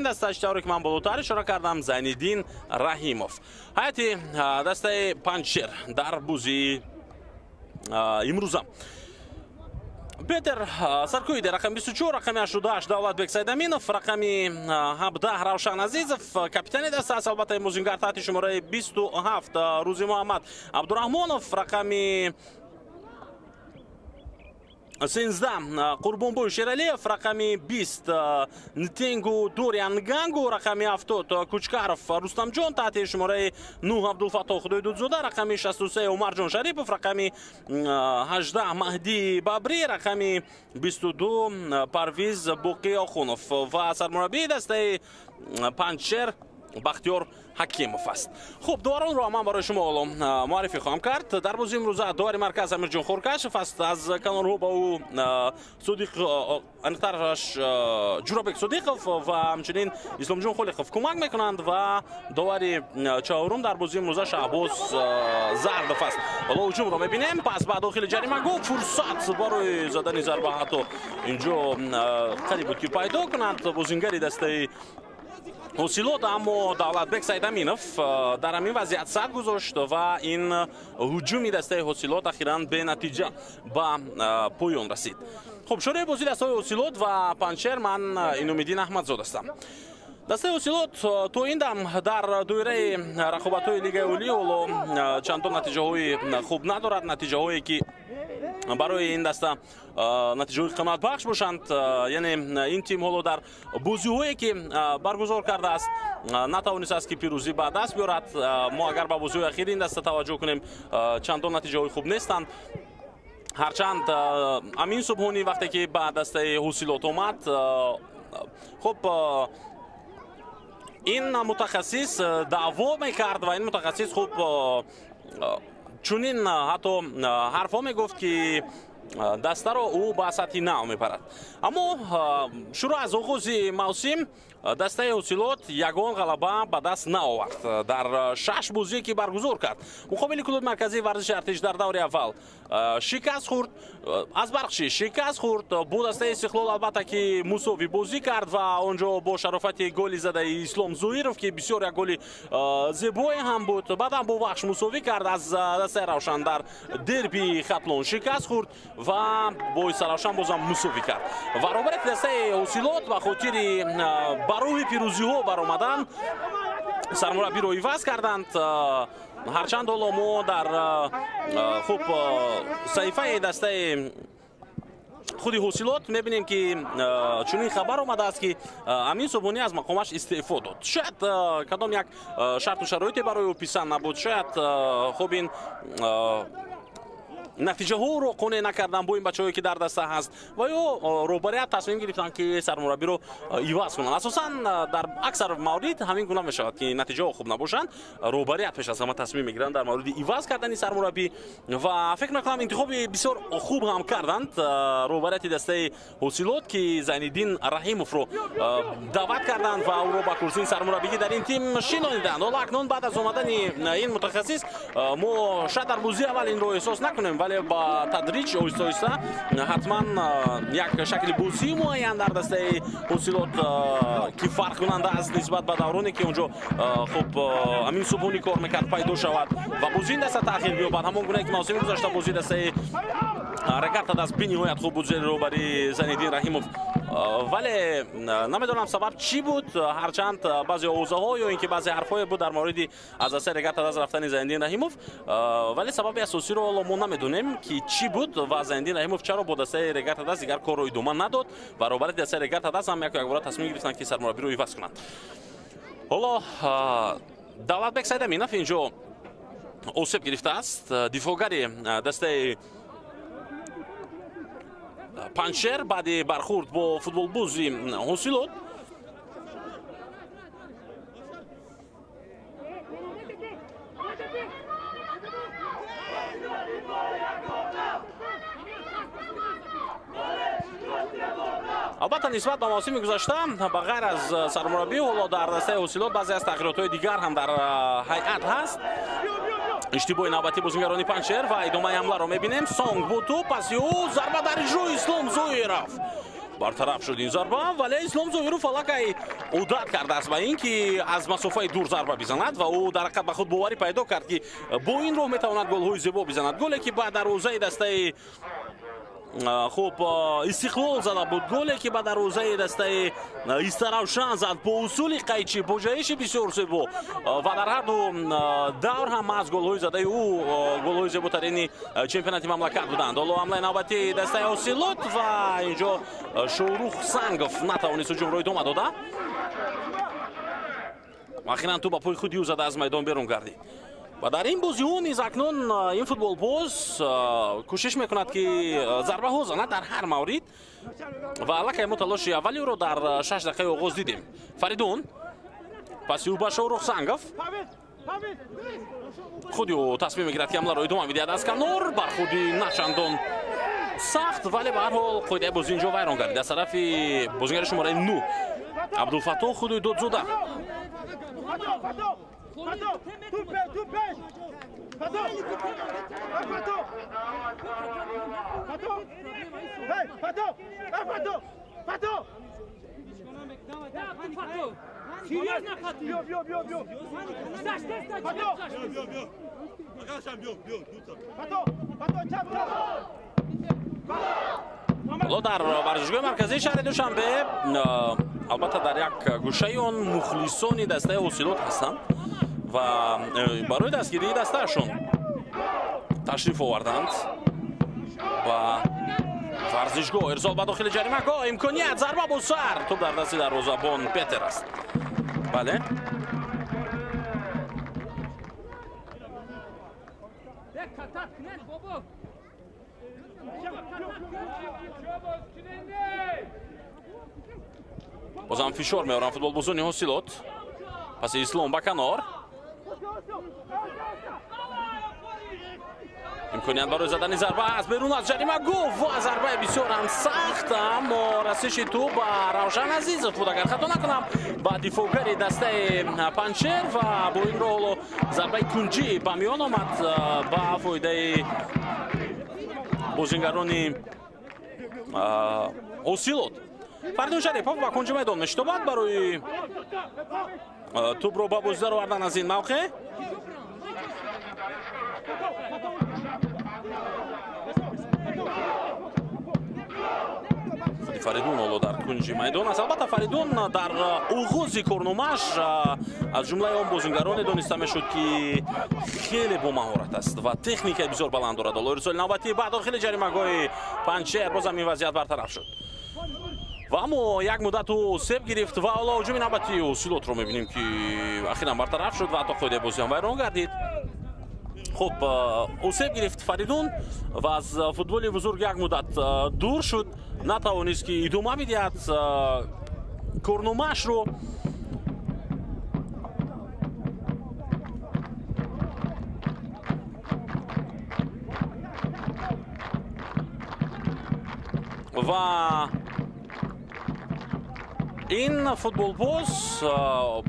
دستش طوری که من بالاترش را کردم زینالدین رحیموف. حیاتی دسته پنچر در بازی امروز بهتر سرکوی در رقم 24 رقم 88 دولتبک سیدامینوف رقم 17 روشن عزیزов کاپیتان دسته است البته موزینگر تحت شماره 27 روزی محمد عبدالرحمانوف رقم 13 قربانبوی شیرالیف رقم 20 نتینگو دوریان گانگو رقم 70 کوچکارف رستم جان تحت شماره 9 عبدالفتاح خدایدودزاده رقم 63 عمر جان شریفов رقم 18 مهدی بابری رقم 22 پرویز بوقی آخونوف و سرمربی دسته پنچر بختیار حکیموف است. خب دوران رو من برای شما معرفی خواهم کرد. در بازی امروز داور مرکز امیرجان خورکاشف است از کانون با او صدیق انترش جورابک صدیقов و همچنین اسلام جان خلیقov کمک میکنند و داور چهارم در بازی امروز شعباز زردف است. حالا هجوم رو میبینیم. پس بعد داخل جریمه گل فرصت برای زدن ضربه حتی اینجا قریب بود که پیدا کنند بازیگری دسته حسیلات اما دولتبک سیدامینوف در همین وضعیت صد گذاشت و این هجومی دسته حسیلات اخیراً به نتیجه به پایان رسید. خب شروع بازی دسته حسیلات و پنچر من اینومیدین احمدزاده هستم. دسته حسیلات تو این دم در دوره رقابت‌های لیگ اولی چندان نتیجه‌های خوب ندارد. نتیجه‌هایی که برای این دسته نتیجه قناعت بخش باشند، یعنی این تیم حالا در بازی‌هایی که برگزار کرده است نتوانسته است که پیروزی به دست بیارد. ما اگر به بازی اخیر این دسته توجه کنیم چندان نتیجه خوب نیستند. هرچند امین صبحانی وقتی که به دسته حسیلات اومد، خب این متخصص دعوا میکرد و این متخصص خوب چونین حتی حرفا میگفت که دسته رو او به سطح نو میبرد. اما شروع از آغاز موسم دسته حسیلات یگان غلبه به دست نآورد در 6 بازی که برگزار کرد. مقابل کلوب مرکزی ورزش ارتش در دور اول شکست خورد، از برخشی شکست خورد. با دسته استقلال البته که مساوی بازی کرد و اونجا با شرافت گلی زده اسلام زویروف که بسیار یک گل زیبایی هم بود. بعد هم با وحش مساوی کرد از دسته روشن در دربی خطلون شکست خورد و با روشن بازم مساوی کرد. و روبرت دسته حسیلات و خاطر برای پیروزی ها برآمدن سرمربی رو عوض کردند. هرچند حالا ما در خوب صحیفه دسته خود حسیلات میبینیم که چنین خبر اومده است که امین صبحانی از مقامش استعفا داد. شاید کدام یک شرط و شرایطی برای او پسند نبود، شاید خوب این نتیجه ها رو قانع نکردن با این بچه‌هایی که در دسته هست و یا روبریت تصمیم گرفتن که سرمربی رو عوض کنن. اساسا در اکثر موارد همین گونه میشه که نتیجه ها خوب نباشند روبریت پیش از همه تصمیم میگیرن در مورد عوض کردن سرمربی و فکر میکنم انتخاب بسیار خوب هم کردند روبریت دسته حسیلات که زینالدین رحیموف رو دعوت کردند و او رو با کرسی سرمربی در این تیم شناندند. حالا اکنون بعد از اومدن این متخصص ما شاید در بازی اول این رو احساس نکنیم، ولی با تدریج آهسته آهسته حتما یک شکل بازی معین در دسته حسیلات که فرق کننده است نسبت به دورانی که اونجا خب امین صبحانی کار میکرد پیدا شود و بازی این دسته تأخیر بیابد. همون گونه که موسم گذشته بازی دسته رگرتا دست به نهایت خوب بود رو برای زینالدین رحیموف، ولی نمیدونم سبب چی بود. هرچند بعضی اوضاع‌ها یا اینکه بعضی حرفای بود در مورد از دسته رگرتا دست رفتن زینالدین رحیموف، ولی سبب اساسی رو ما نمیدونیم که چی بود و زینالدین رحیموف چرا با دسته رگرتا دست دیگر کار رو ادامه نداد و روبر دسته رگرتا دست هم یک بار تصمیم گرفتن که سرمربی رو عوض کنند. حالا دولتبک سیدامینوف اینجا آسیب گرفته است. دفاعگر دسته پنچر بعد برخورد با فوتبال بازی حسیلات البته نسبت به موسم گذشته به غیر از سرمربی حالا در دسته حسیلات بعضی از تغییرات دیگر هم در هیئت هست. اشتباه نوبتی بازیگران پنچر و ادامه حمله رو میبینیم. سانگ با توپ پس او ضربه در اجرای اسلام زویروف برطرف شد این ضربه، ولی اسلام زویروف فلکه عادت کرده است به اینکه از مسافه دور ضربه بزند و او در حقیقت به خود باوری پیدا کرد که با این راه میتواند گل‌های زیبا بزند. گلی که بعد دروازه دسته خوب استقلال زده بود، گلی که به دروازه دسته استراوشان زد با اصول قیچی، با جایش بسیار زیبا و در هر دو دور هم از گل‌های زده او گل‌های زیباترین چمپیونات مملکت بودند. حالا حمله نوبتی دسته اوسیلوت و اینجا شوروخ سنگوف نتوانست هجوم را ادامه داده. اخیراً تو با پای خود زده از میدان بیرون گردید. و در این بازی ها نیز اکنون این فوتبال باز کوشش میکند که ضربه ها زند در هر مورد و لکه ما تلاش اولی رو در 6 دقیقه آغاز دیدیم. فریدون پس او به شوروخ سنگوف خودی او تصمیم میگیرد که حمله رو ادامه میدهد از کنار، بر خودی نچندان سخت ولی به هر حال قاعده بازی اینجا ویران گردید. از طرف بازیگر شماره 9 عبدالفتاح خودی داد زده. حالا در ورزشگاه مرکزی شهر دوشنبه البته در یک گوشه اون مخلصان دسته اوسیلوت هستند و برای دستگیری دستهشون تشریف آوردند و ورزشگاه ارسال به داخل جریمه گاه امکانیت ضربه با سر توپ در دست دروازه‌بان پتر است. بله بازم فشار میارن فوتبال بازون اوسیلوت. پس اسلام به کنار امکانیت برای زدن ضربه از بیرون از جریمه گفت و ضربه بسیار هم سخت اما رسش تو به روشن عزیز بود اگر خطا نکنم با دفاعگر دسته پنچر و با این رو ضربه کنجی به میان آمد با فایده بازیگران اوسیلوت. فریدون شریفов با کنج میدان میشتابد برای توپ رو با بازی آوردن از این موقع. فریدون حالا در کنج میدان است. البته فریدون در آغاز کارنامه‌اش از جمله آن بازیگران دانسته میشد که خیلی با مهارت است و تکنیک بسیار بلند دارد. حالا ارسال نوبتی بعد داخل جریمه‌گاه پنچر بازم این وضعیت برطرف شد و اما یک مدت او سیب گرفت و حالا هجوم نوبتی اوسیلوت رو میبینیم که اخیراً برطرف شد و حتی خود بازی هم ویران گردید. خب او سیب گرفت فریدون و از فوتبال بزرگ یک مدت دور شد، نتوانست که ادامه بدهد کارنامه‌اش رو. و این فوتبال باز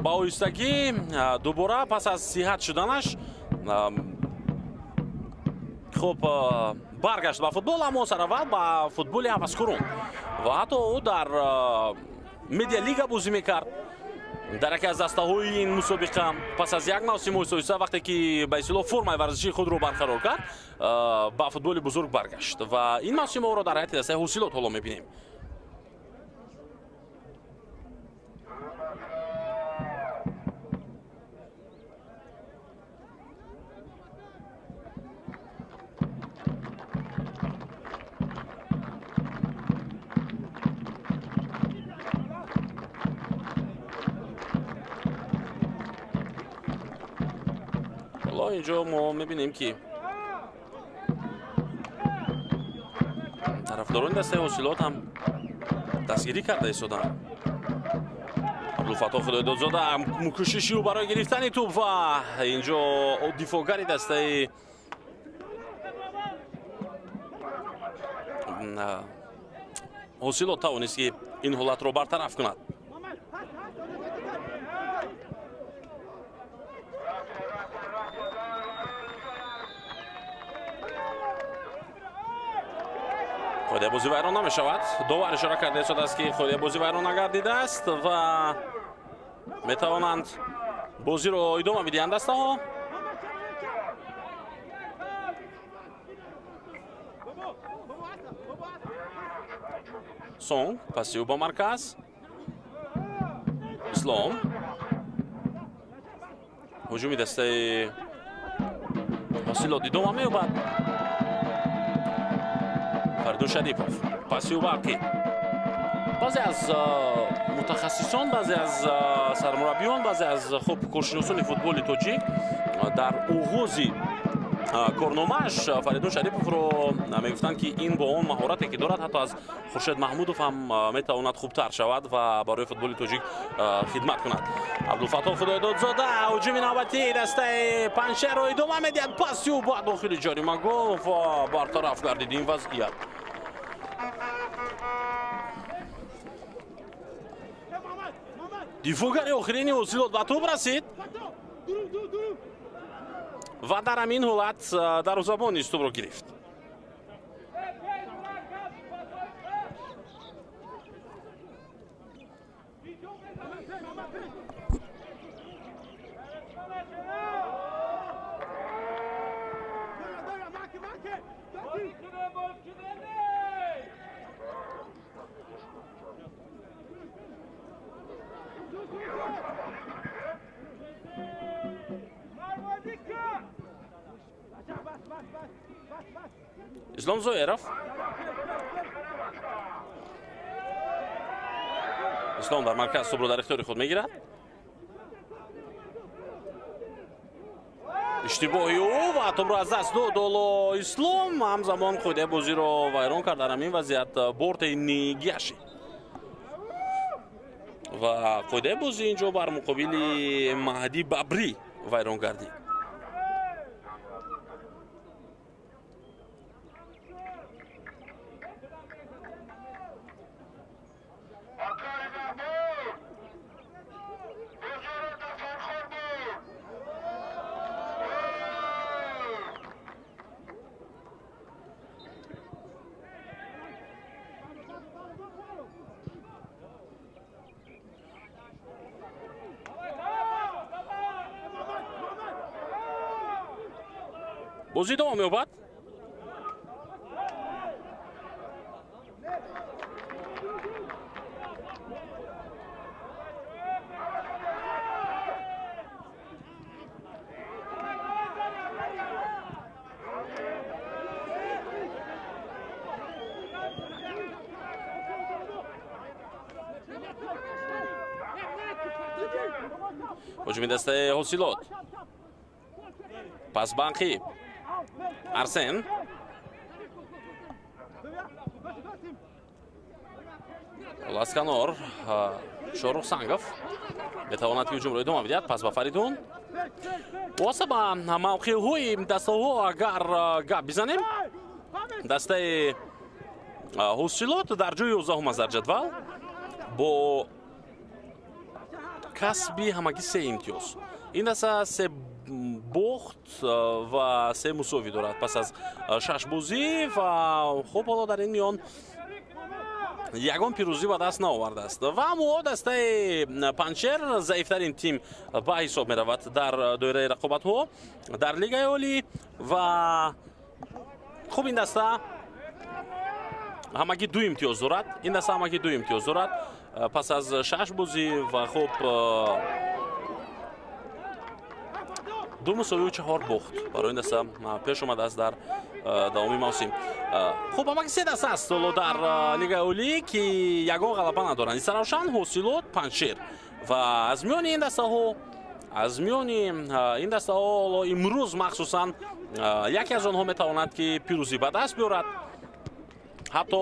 با آهستگی دوباره پس از صحت شدنش خب برگشت به فوتبال، اما سراول به فوتبال هوسکران و حتی او در مدیا لیگا بازی میکرد در یکی از دسته‌های این مسابقه. پس از یک موسم مؤسسه وقتی که به اصطلاح فرم ورزشی خود رو برقرار کرد به فوتبال بزرگ برگشت و این موسم او را در هیئت دسته اوسیلوت حالا میبینیم. اینجا ما میبینیم که طرفداران دسته اوسیلوت هم دستگیری کرده ایستادن. عبدالفتاح خدای دادزاده کوششی رو برای گرفتن توپ و اینجا دفاعگر دسته اوسیلوت توانست که این حالت رو برطرف کند. خود بازی ویران نمی شود. دو بار اشاره کرده شده است که خود بازی ویران نگردیده است و метавонанд бозиро идома бидиҳанд дастаҳо. Сонг паси ӯ ба марказ. Ислом ҳуҷуми дастаи ҳосилот идома меёбад. Фаридун Шарипов паси ӯ барқӣ. баъзе аз мутахассисон, баъзе аз сармураббиён, баъзе аз хуб коршиносони футболи тоҷик дар оғози корномааш Фаридун Шариповро мегуфтанд ки ин бо он маҳорате ки дорад ҳатто аз Хуршед Маҳмудов ҳам метавонад хубтар шавад ва барои футболи тоҷик хидмат кунад. Абдулфатоҳ Худоёдодзода ҳуҷуми навбатии дастаи Паншерро идома медиҳад. паси ӯ ба дохили ҷаримагоҳ ва бартараф гардид ин вазъият. дифогари охирини ҳосилот ба тӯб расид ва дар ҳамин ҳолат дарвозабони тӯбро гирифт. Ислом Зоиров. Ислом дар марказ тӯбро дар ихтиёри худ мегирад. иштибоҳи ӯ ва тӯбро аз даст дод ҳоло Ислом ҳамзамон қоидаи бозиро вайрон кард. Дар ҳамин вазъият Борте Нигиаши ва қоидаи бозӣ инҷо бар муқобили Маҳдӣ Бабрӣ вайрон гардид. бозӣ давом меёбад. ҳуҷуми дастаи ҳосилот. пас банқӣ Арсен. Ласканор Шорух Сангов метавонад ки ҳуҷумро идома бидиҳад. пас ба Фаридун. воса ба мавқеъҳои дастаҳо агар гап бизанем, дастаи ҳосилот дар ҷои 11 аз дар ҷадвал бо касби ҳамагӣ 3 имтиёз. ин даста 3 бохт ва 3 мусови дорад пас аз 6 бозӣ ва хуб ҳоло дар ин миён ягон пирӯзӣ ба даст наовардааст. ва аммо дастаи Панчер заифтарин тим ба ҳисоб меравад дар доираи рақобатҳо дар Лигаи Олӣ ва хуб ин даста ҳамагӣ 2 имтиёз дорад. ин даста ҳамагӣ 2 имтиёз дорад пас аз 6 бозӣ ва хуб 2 мусовию 4 бохт барои ин даста пеш омадааст дар давоми мавсим. хуб ҳамагӣ 3 даста аст ҳоло дар Лигаи Олӣ ки ягон ғалаба надоранд. Исаравшан, Ҳосилот, Панчер ва аз миёни ин дастаҳо ҳоло имрӯз махсусан яке аз онҳо метавонад ки пирӯзӣ ба даст биёрад. ҳатто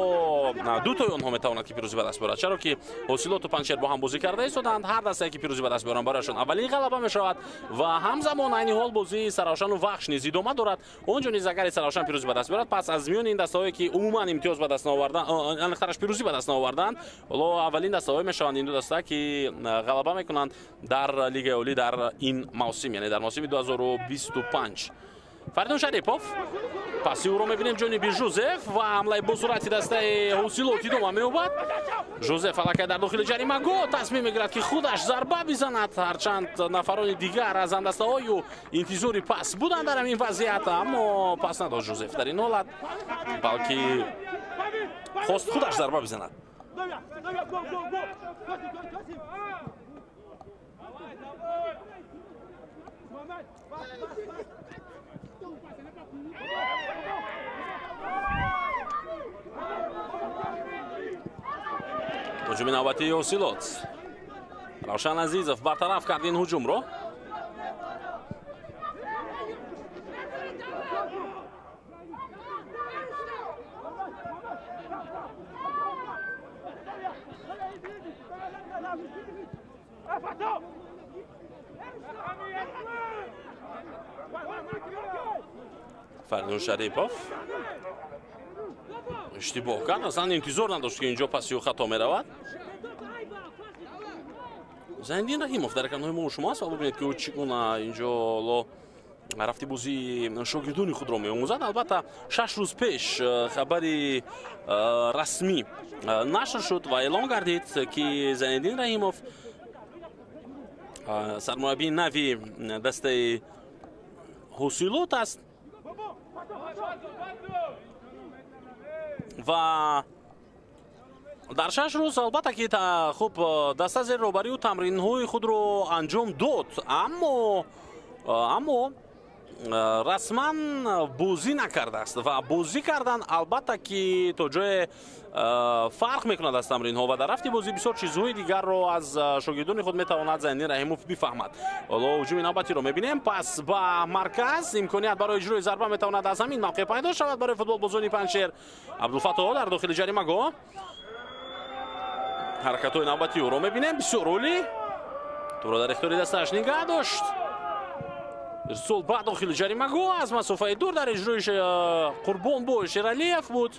дутои онҳо метавонад ки пирӯзӣ ба даст биёрад, чаро ки Ҳосилоту Панчер бо ҳам бозӣ карда истоданд. ҳар дастае ки пирӯзӣ ба даст биёранд барояшон аввалин ғалаба мешавад ва ҳамзамон айни ҳол бозии Саравшану Вахш низ идома дорад. он ҷо низ агар Саравшан пирӯзӣ ба даст биёрад, пас аз миёни ин дастаҳое ки умуман имтиёз ба даст наоварданд, аниқтараш пирӯзӣ ба даст наоварданд, ҳоло аввалин дастаҳое мешаванд ин ду даста ки ғалаба мекунанд дар Лигаи Олӣ дар ин мавсим, яъне дар мавсими 2025. Фардун Шарипов. Паси ӯро мебинем ҷониби Жозеф ва ҳамлаи бо суръати дастаи Ҳусилот идома меёбад. Жозеф аллакай дар дохили ҷаримагоҳ тасмим мегирад ки худаш зарба бизанад, ҳарчанд нафарони дигар аз ҳамдастаҳою интизори пас буданд дар ҳамин вазъият, аммо пас надошт Жозеф дар ин ҳолат, балки хост худаш зарба бизанад. ҳуҷуми навбатии Ҳусилот. Равшан Азизов бартараф кард ин ҳуҷумро. Фардун Шарипов иштибоҳ кард, аслан интизор надошт ки инҷо пасиҳо хато меравад. Зайниддин Раҳимов дар экранҳои мо шумо аст ва бубинед ки ӯ чӣ гуна инҷо рафти бозии шогирдони худро меомӯзад. Албатта 6 рӯз пеш хабари расмӣ нашр шуд ва эълон гардид ки Зайниддин Раҳимов сармураббии нави дастаи Ҳусилот аст ва дар 6 рӯз албатта ки хуб даста зери роҳбарию тамринҳои худро анҷом дод, аммо расман бозӣ накардааст ва бозӣ кардан албатта ки то ҷое фарқ мекунад аз тамринҳо ва дар рафти бозӣ бисёр чизҳои дигарро аз шогирдони худ метавонад Зайниддин Раҳимов бифаҳмад. ҳоло ҳуҷуми навбатиро мебинем. Пас ба марказ имконият барои иҷрои зарба метавонад аз ҳамин мавқеъ пайдо шавад барои футболбозони Панҷшер. Абдулфатоҳ дар дохили ҷаримагоҳ ҳаракатҳои навбати ӯро мебинем. Бисёр олӣ, тӯро дар ихтиёри дастааш нигоҳ дошт. ирсол ба дохили ҷаримагоҳ аз масофаи дур дар иҷрои Қурбонбой Шералиев буд.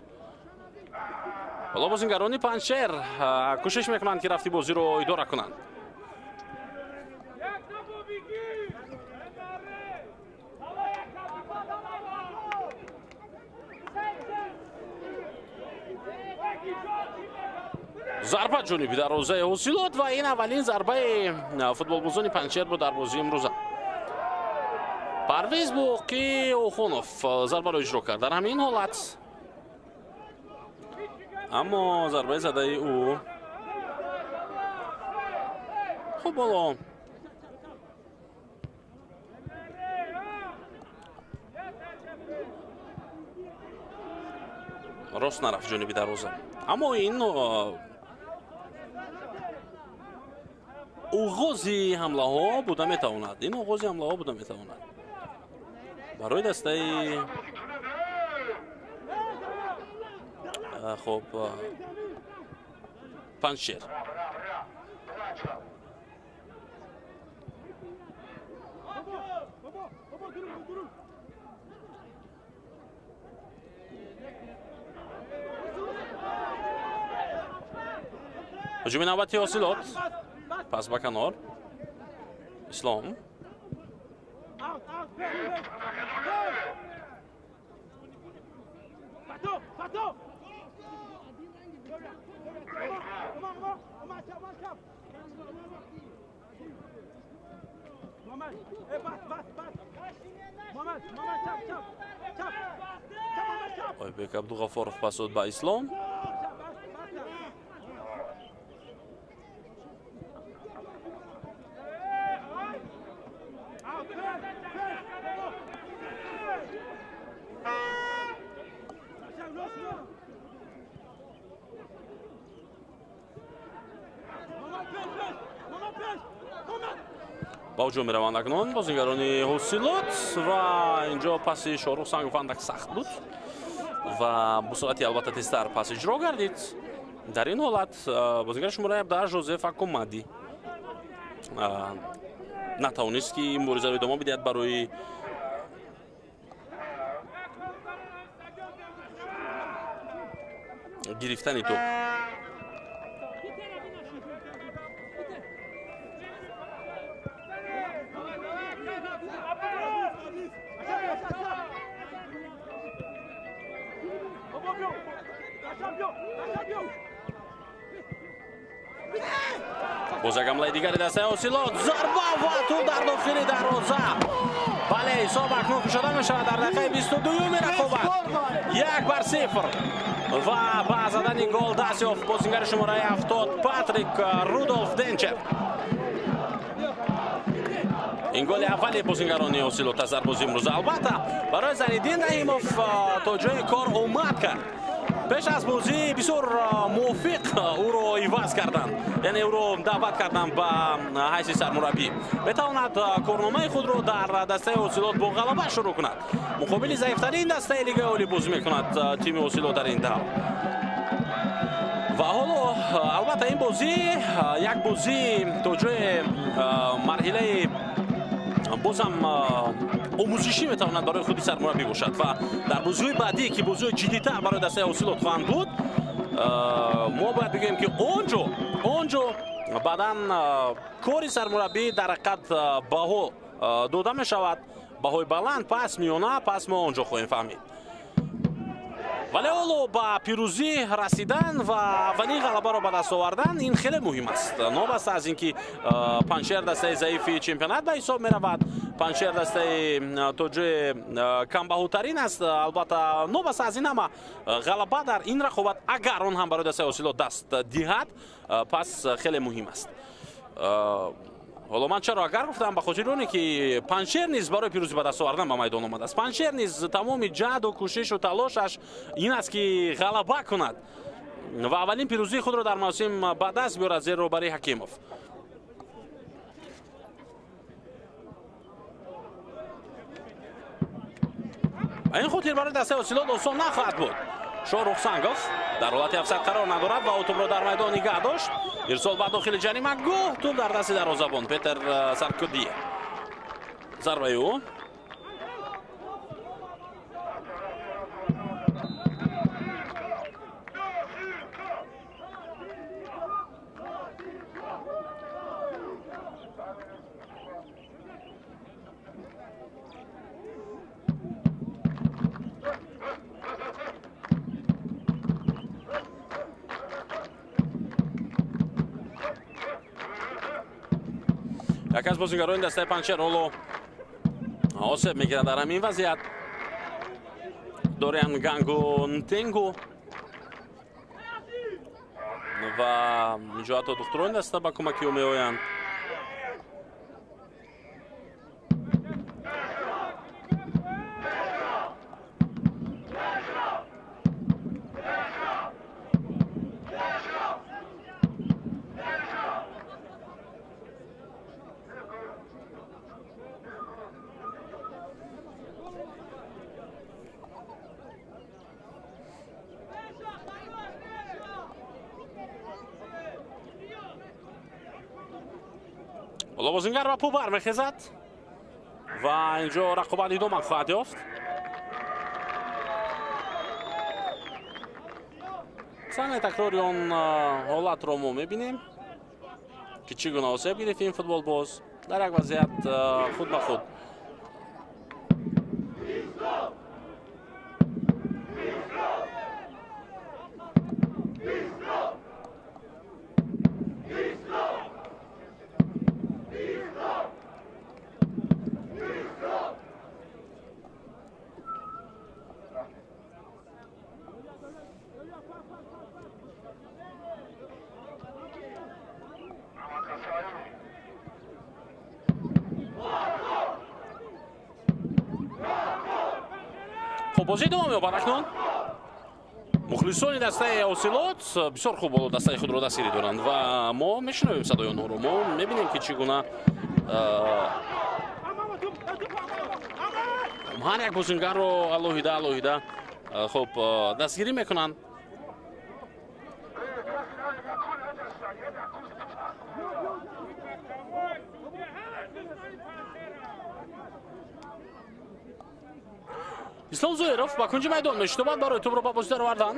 ҳоло бозингарони Панҷшер кӯшиш мекунанд ки рафти бозиро идора кунанд. зарба ҷониби дарвозаи Ҳусилот ва ин аввалин зарбаи футболбозони Панҷшер буд дар бозии имрӯза. Парвез Боқӣ Охунов зарбаро иҷро кард дар ҳамин ҳолат, аммо зарбаи задаи ӯ хуб боло рост нарафт ҷониби дарвоза, аммо ин оғози ҳамлаҳо буда метавонад. Ин оғози ҳамлаҳо буда метавонад барои дастаи хуб Панҷшер. ҳуҷуми навбати Ҳусилот. Пас ба канор Ислом. Ойбек Абдуғафоров пас дод ба Ислом. ба ҳуҷум мераванд акнун бозингарони Ҳусилот ва инҷо паси Шорух Сангов андак сахт буд ва бо суръати албатта тезтар пас иҷро гардид. дар ин ҳолат бозингари шумораи 17 Жозеф Акумади натавонист ки муборизаро идома бидиҳад барои гирифтани топ. боз як ҳамлаи дигари дастаи Осилот, зарба ва ту дар дохили дарвоза. бале, ҳисоб акнун кушода мешавад дар дақиқаи 22-юми рақобат 1-0 ва ба задани гол даст ёфт бозингари шумораи 70 Патрик Рудольф Денчев. ин голи аввали бозингарони Осилот аз зарбозӣ имрӯз. Албатта барои Заниддин Раҳимов то ҷои кор омад кард. пеш аз бозӣ бисёр мувофиқ ӯро иваз карданд, яъне ӯро даъват карданд ба ҳайси сармураббӣ. метавонад корномаи худро дар дастаи Осилот бо ғалаба шурӯъ кунад. муқобили заифтарин дастаи Лигаи Олӣ бозӣ мекунад тими Осилот дар ин давр. ва ҳоло албатта ин бозӣ як бозӣ то ҷои марҳилаи бозам омӯзишӣ метавонад барои худи сармураббӣ бошад ва дар бозиҳои баъдӣ ки бозиҳои ҷиддитар барои дастаи Осилот хоҳанд буд, мо бояд бигӯем ки онҷо баъдан кори сармураббӣ дар ҳақиқат баҳо дода мешавад, баҳои баланд, пас миёна, пас мо онҷо хоҳем фаҳмид. вале ҳоло ба пирӯзӣ расидан ва аввалин ғалабаро ба даст овардан ин хеле муҳим аст. нобаста аз ин ки Панҷшер дастаи заифи чемпионат ба ҳисоб меравад, Панҷшер дастаи то ҷои камбаҳотарин аст. албатта нобаста аз ин ҳама ғалаба дар ин рақобат агар он ҳам барои дастаи Осилот даст диҳад, пас хеле муҳим аст. ҳоло ман чаро агар гуфтам, ба хотири оне ки Панҷшер низ барои пирӯзӣ ба даст овардан ба майдон омадааст. Панҷшер низ тамоми ҷаҳду кӯшишу талошаш ин аст ки ғалаба кунад ва аввалин пирӯзии худро дар мавсим ба даст биёрад зери роҳбарии Ҳакимов. ба ин хотир барои дастаи Осилот осон нахоҳад буд. Шоҳрух Сангов дар ҳолати офсайд қарор надорад ва тӯбро дар майдон нигоҳ дошт. ирсол ба дохили ҷарима, гӯҳ тӯб дар дасти дарвозабон Петер Саркодие. зарбаи ӯ як аз бозингарони дастаи Панҷшер ҳоло осеб мегирад дар ҳамин вазъият. Дориан Гангу Нтенгу ва инҷо ҳатто духтурони даста ба кӯмаки ӯ меоянд. ҳоло бозингар ба пӯ бармехезад ва инҷо рақобат идома хоҳад ёфт. санаи такрори он ҳолатро мо мебинем ки чӣ гуна осеб гирифт ин футболбоз дар як вазъият худ ба худ. бозӣ давом ёбад акнун. мухлисони дастаи Осилот бисёр хуб боло дастаи худро дастгирӣ доранд ва мо мешунавем садои онҳоро. мо мебинем ки чӣ гуна ҳар як бозингарро алоҳида хуб дастгирӣ мекунанд. ислом Зоиров ба кунҷи майдон мешитобад барои тӯбро ба бозӣ даровардан.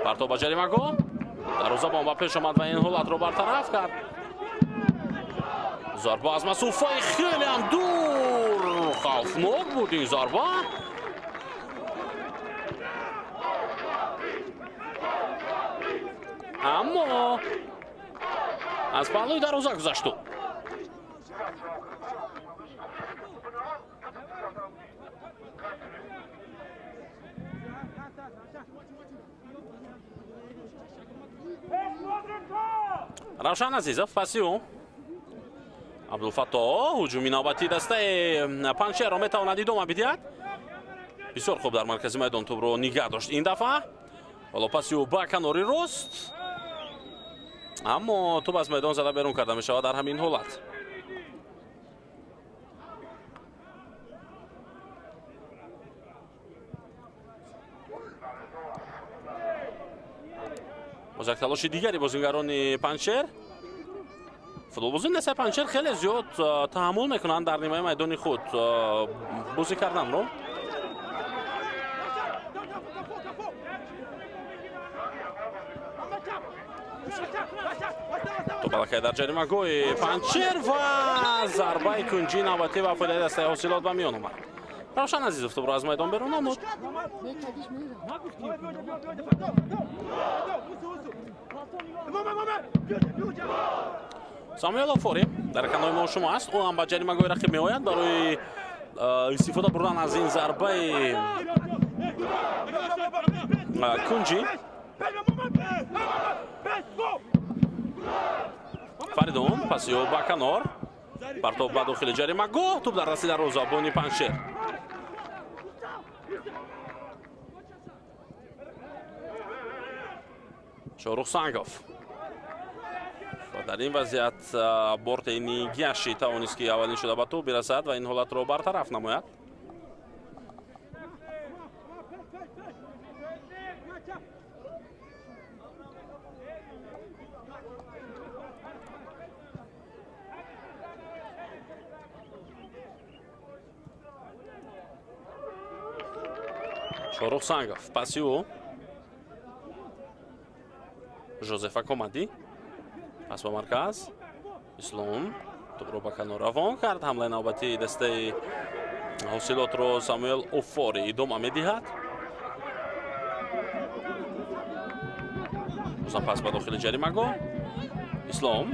партоб ба ҷаримагоҳ, дарвозабон ба пеш омад ва ин ҳолатро бартараф кард. зарба аз масофаи хеле ҳам дур хавфнок буд ин зарба. аммо аз паҳлӯи дарвоза гузашт. равшан азизов паси ӯ абдулфатто ҳуҷуми навбати дастаи паншерро метавонад идома бидиҳад. бисёр хуб дар маркази майдон тӯбро нигаҳ дошт ин дафъа. ҳоло паси ӯ ба канори рост, аммо тӯб аз майдон зада берун карда мешавад дар ҳамин ҳолат. боз як талоши дигари бозингарони паншер. футболбозии дастаи паншер хеле зиёд таҳаммул мекунанд дар нимаи майдони худ бозӣ карданро. балакай дар ҷаримагоҳи паншер ва зарбаи кунҷи навбатӣ ва фоидаи дастаи ҳосилот ба миён омад. равшан азизов тӯбро аз майдон берун намуд. самуэл офори дар канои мо шумо аст. ӯ ҳам ба ҷаримагоҳи рақиб меояд барои истифода бурдан аз ин зарбаи кунҷи. фаридон паси ӯ ба канор, партоб ба дохили ҷаримагоҳ, тӯб дар дасти дарвозабони паншер. шорух сангов дар ин вазъият бортени гиаши тавонист ки аввалин шуда ба тӯб бирасад ва ин ҳолатро бартараф намояд. шорух сангов паси ӯ жозефа комади пас ба марказ. ислом тӯбро ба канор равон кард. ҳамлаи навбатии дастаи ҳосилотро самуэл офори идома медиҳад. бозам пас ба дохили ҷаримагоҳ. ислом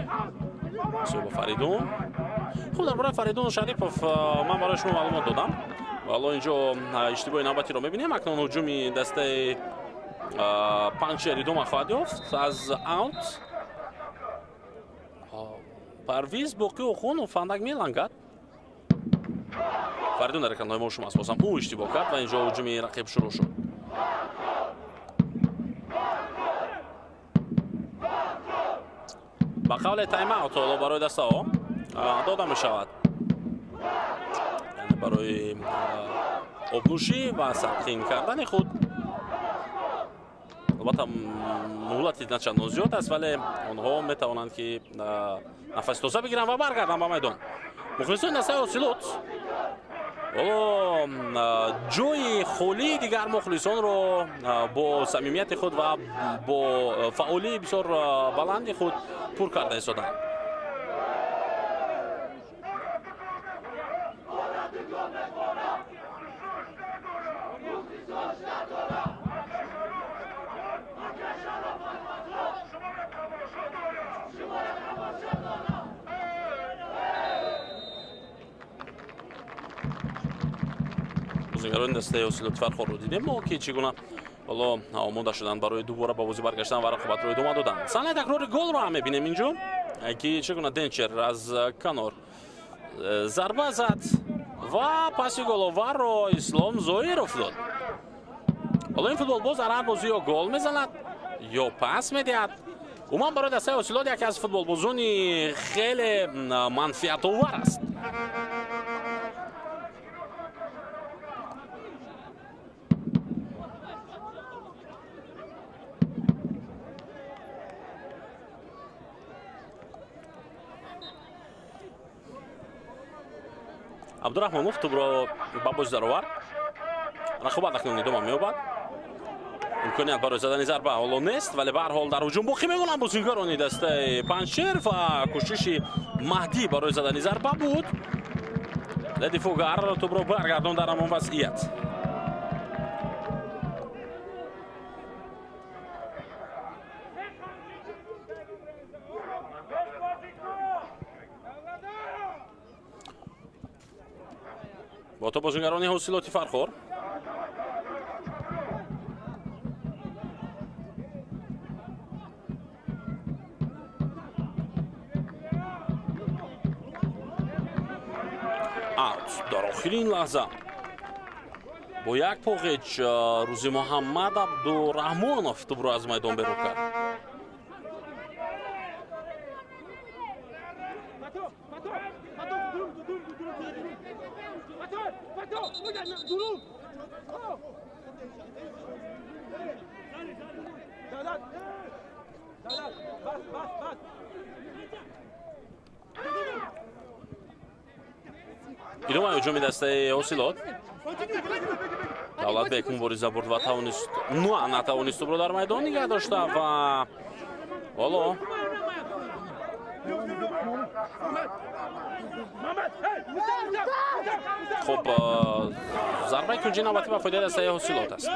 паси ба фаридун. хуб, дар бораи фаридун шарипов ман барои шумо маълумот додам. ҳоло инҷо иштибоҳи навбатиро мебинем. акнун ҳуҷуми дастаи паншер идома хоҳад ёфт аз аут. парвиз боқӣ охунов фандак мелангад. фаридун дар канои мо шумоаст. бозам ӯ иштибоҳ кард ва инҷо ҳуҷуми рақиб шурӯъ шуд. ба қавле таймаут ҳоло барои дастаҳо дода мешавад, барои обнӯшӣ ва салқин кардани худ. албатта муҳлати начандон зиёд аст, вале онҳо метавонанд ки нафаси тоза бигиранд ва баргарданд ба майдон. мухлисони дастаи ҳосилот ҳоло ҷои холии дигар мухлисонро бо самимияти худ ва бо фаъолии бисёр баланди худ пур карда истоданд. бозингарони дастаи ҳосилоти фархорро дидем мо ки чӣ гуна ҳоло омода шуданд барои дубора ба бозӣ баргаштан ва рақобатро идома доданд. саҳнаи такрори голро ҳам мебинем инҷо ки чӣ гуна денчер аз канор зарба зад ва паси головарро ислом зоиров дод. ҳоло ин футболбоз дар ҳар бозӣ ё гол мезанад ё пас медиҳад. умуман барои дастаи ҳосилот яке аз футболбозони хеле манфиатовар аст. абдураҳмонов тӯбро ба бозӣ даровард. рақобат акнун идома меёбад. имконият барои задани зарба ҳоло нест, вале ба ҳар ҳол дар ҳуҷум боқӣ мемонанд бозингарони дастаи паншер ва кӯшиши маҳдӣ барои задани зарба буд. لدی فوگار توپ رو برگردون در همون وضعیت. با تو بازیگران حوصلاتی فرخور. اوت در آخرین لحظه با یک پوغچ روزی محمد عبدالرحمانов توپ رو از میدان بیرون کرد. ادامه هجوم دسته اوسیلوت. давлатбек мубориза бурд ва тавонист натавонист тӯбро дар майдон нигоҳ дошта ва ҳоло хуб зарбаи кунҷи навбатӣ ба фоидаи дастаи ҳосилот аст.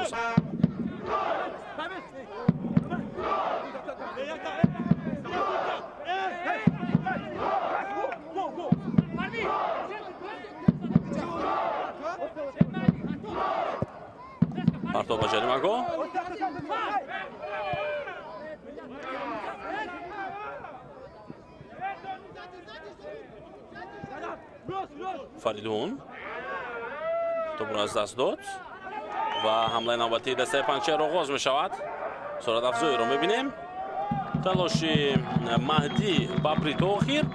партов ба ҷаримагоҳ. фаридун тӯбро аз даст дод ва ҳамлаи навбатии дастаи панҷшер оғоз мешавад. суратафзоиро мебинем. талоши маҳдӣ бабри то охир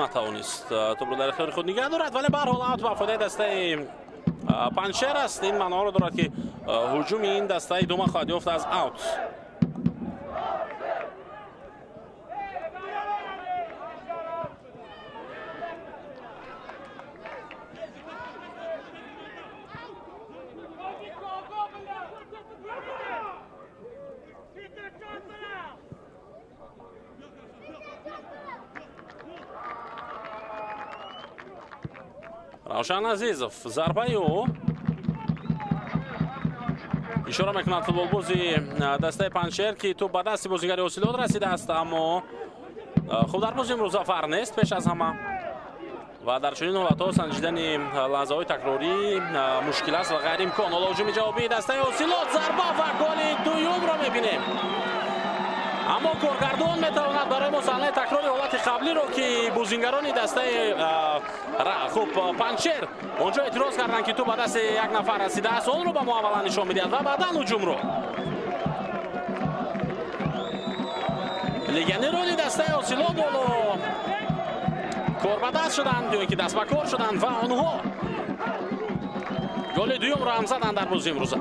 натавонист тӯбро дар ихтиёри худ нигоҳ дорад, вале ба ҳар ҳол аут ба фоидаи дастаи панҷшер аст. ин маъноро дорад ки ҳуҷуми ин даста идома хоҳад ёфт аз аут. равшан азизов зарбаи ӯ ишора мекунад футболбози дастаи панҷшер ки тӯб ба дасти бозигари ҳосилот расидааст, аммо хуб дар бозӣ имрӯз зафар нест пеш аз ҳама ва дар чунин ҳолатҳо санҷидани лаҳзаҳои такрорӣ мушкил аст ва ғайриимкон. ҳоло ҳуҷуми ҷавобии дастаи ҳосилот зарба ва голи дуюмро мебинем. аммо коргардон метавонад барои мо саҳнаи такрори ҳолати қаблиро ки бозингарони дастаи хуб панҷшер онҷо эътироз карданд ки ту ба дасти як нафар расидааст, онро ба мо аввалан нишон медиҳад ва баъдан ҳуҷумро легионерони дастаи ҳосилот ҳоло корбадаст шуданд ё ки дастбакор шуданд ва онҳо голи дуюмро ҳам заданд дар бозии имрӯза.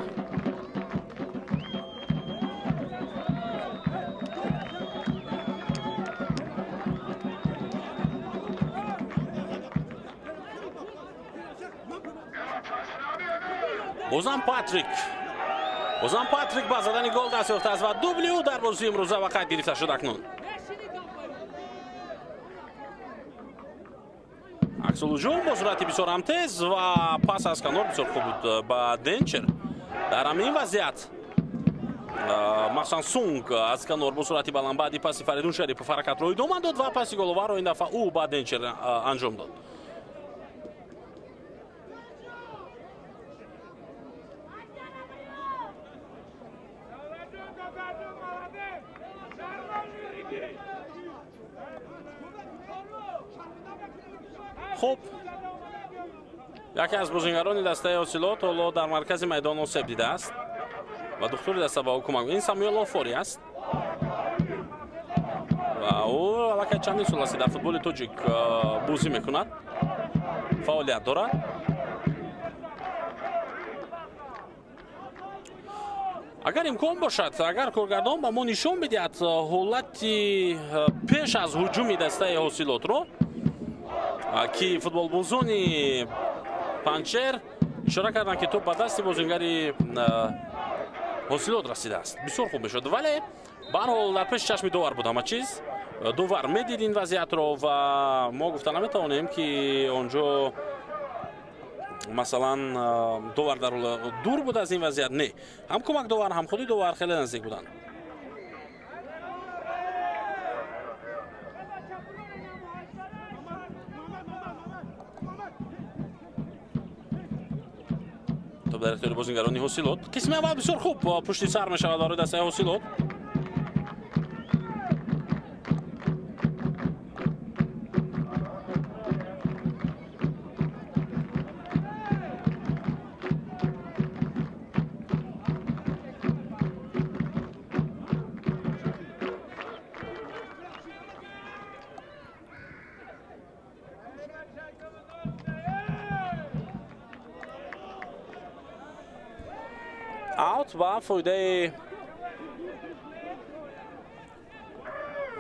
бозам патрик ба задани гол даст ёфтааст ва дубли ӯ дар бозии имрӯза ва қайд гирифта шуд. акнун аксулҳуҷум бо суръати бисёр ҳам тез ва пас аз канор бисёр хуб буд ба денчер. дар ҳамин вазъият махсусан сунг аз канор бо суръати баланд баъди паси фаридун шарипов ҳаракатро идома дод ва паси головаро ин дафъа ӯ ба денчер анҷом дод. хуб яке аз бозингарони дастаи ҳосилот ҳоло дар маркази майдон осеб дидааст ва духтури даста ба ӯ кӯмак. ин самуэл офори аст ва ӯ аллакай чандин сол аст дар футболи тоҷик бозӣ мекунад, фаъолият дорад. агар имкон бошад, агар коргардон ба мо нишон бидиҳад ҳолати пеш аз ҳуҷуми дастаи ҳосилотро ки футболбозони панҷшер ишора карданд ки тӯп ба дасти бозингари ҳосилот расидааст. Бисёр хуб мешуд, вале ба ҳар ҳол дар пеши чашми довар буд ҳама чиз. довар медид ин вазъиятро ва мо гуфта наметавонем ки онҷо масалан довар дар дур буд аз ин вазъият. Не, ҳам кӯмак довар ҳам худи довар хеле наздик буданд. топ дар ихтиёри бозингарони ҳосилот. қисми аввал бисёр хуб пушти сар мешавад барои дастаи ҳосилот. аут ба фоидаи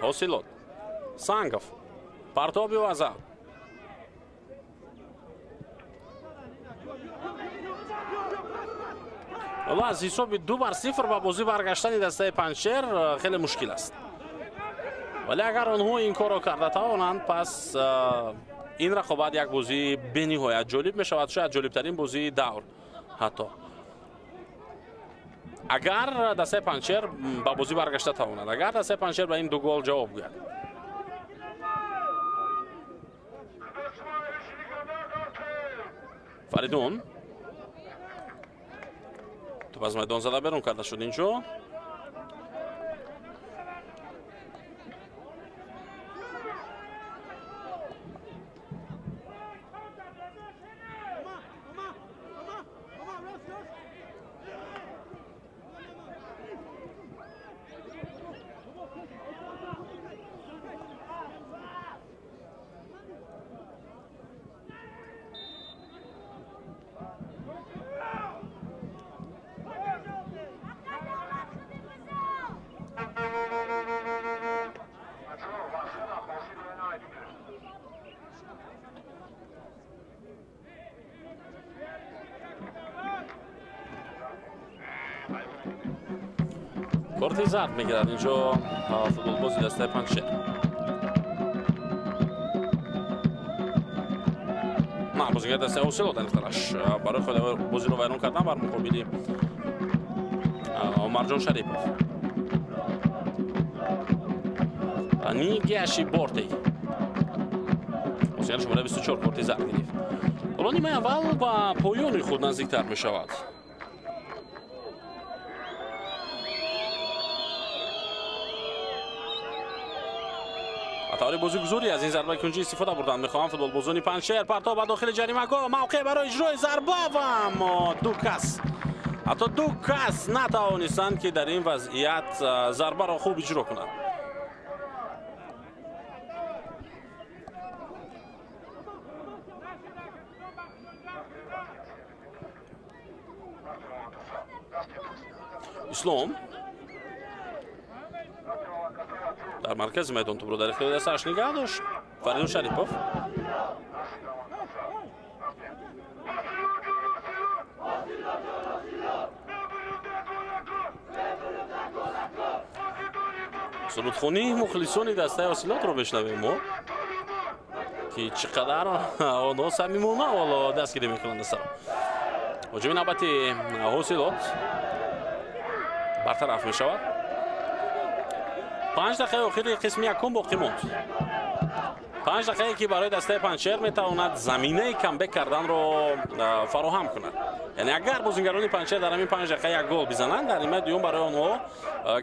ҳосилот. Сангов партоби ваза аз ҳисоби 2-0 ба бозӣ баргаштани дастаи Панҷшер хеле мушкил аст. вале агар онҳо ин корро карда тавонанд, пас ин рақобат як бозии бениҳоят ҷолиб мешавад, шояд ҷолибтарин бозии давр. ҳатто агар дастаи Панҷшер ба бозӣ баргашта тавонад, агар дастаи Панҷшер ба ин ду гол ҷавоб гӯяд. Фаридун топ аз майдон зада берун карда шуд инҷо. корти зард мегирад инҷо футболбози дастаи Панҷшер. на бозигари дастаи ҳосилот анихтараш барои худ бозиро вайрон кардан бар муқобили Омарҷон Шарипов. Нигиаши Бортей бозигари шумораи 24 корти зард гирифт. ҳоло нимаи аввал ба поёни худ наздиктар мешавад. атавори бозигузорӣ аз ин зарбаи кунҷӣ истифода бурданд мехоҳанд футболбозони Панҷшер. партоб ба дохили ҷаримагоҳ, мавқеъ барои иҷрои зарба ва аммо ду кас, ҳатто ду кас натавонистанд ки дар ин вазъият зарбаро хуб иҷро кунанд. ислом дар маркази майдон тӯбро дар ихтиёри дасташ нигаҳ дошт. Фаридун Шарипов сурудхонии мухлисони дастаи ҳосилотро мешнавем мо ки чӣ қадар онҳо самимона ҳоло дастгирӣ мекунанд дастаро. ҳуҷуми навбати ҳосилот бартараф мешавад. 5 дақиқаи охири қисми якум боқӣ монд. 5 дақиқае ки барои дастаи Панҷшер метавонад заминаи камбек карданро фароҳам кунад. яъне агар бозингарони Панҷшер дар ҳамин 5 дақиқа як гол бизананд, дар нимаи дуюм барои онҳо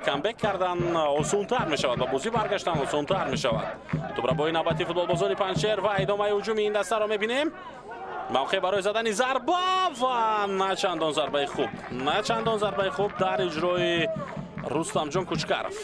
камбек кардан осонтар мешавад ва бозӣ баргаштан осонтар мешавад. тӯбрабои навбати футболбозони Панҷшер ва идомаи ҳуҷуми ин дастанро мебинем. мавқеъ барои задани зарба ва начандон зарбаи хуб дар иҷрои Рустамҷон Кучкаров.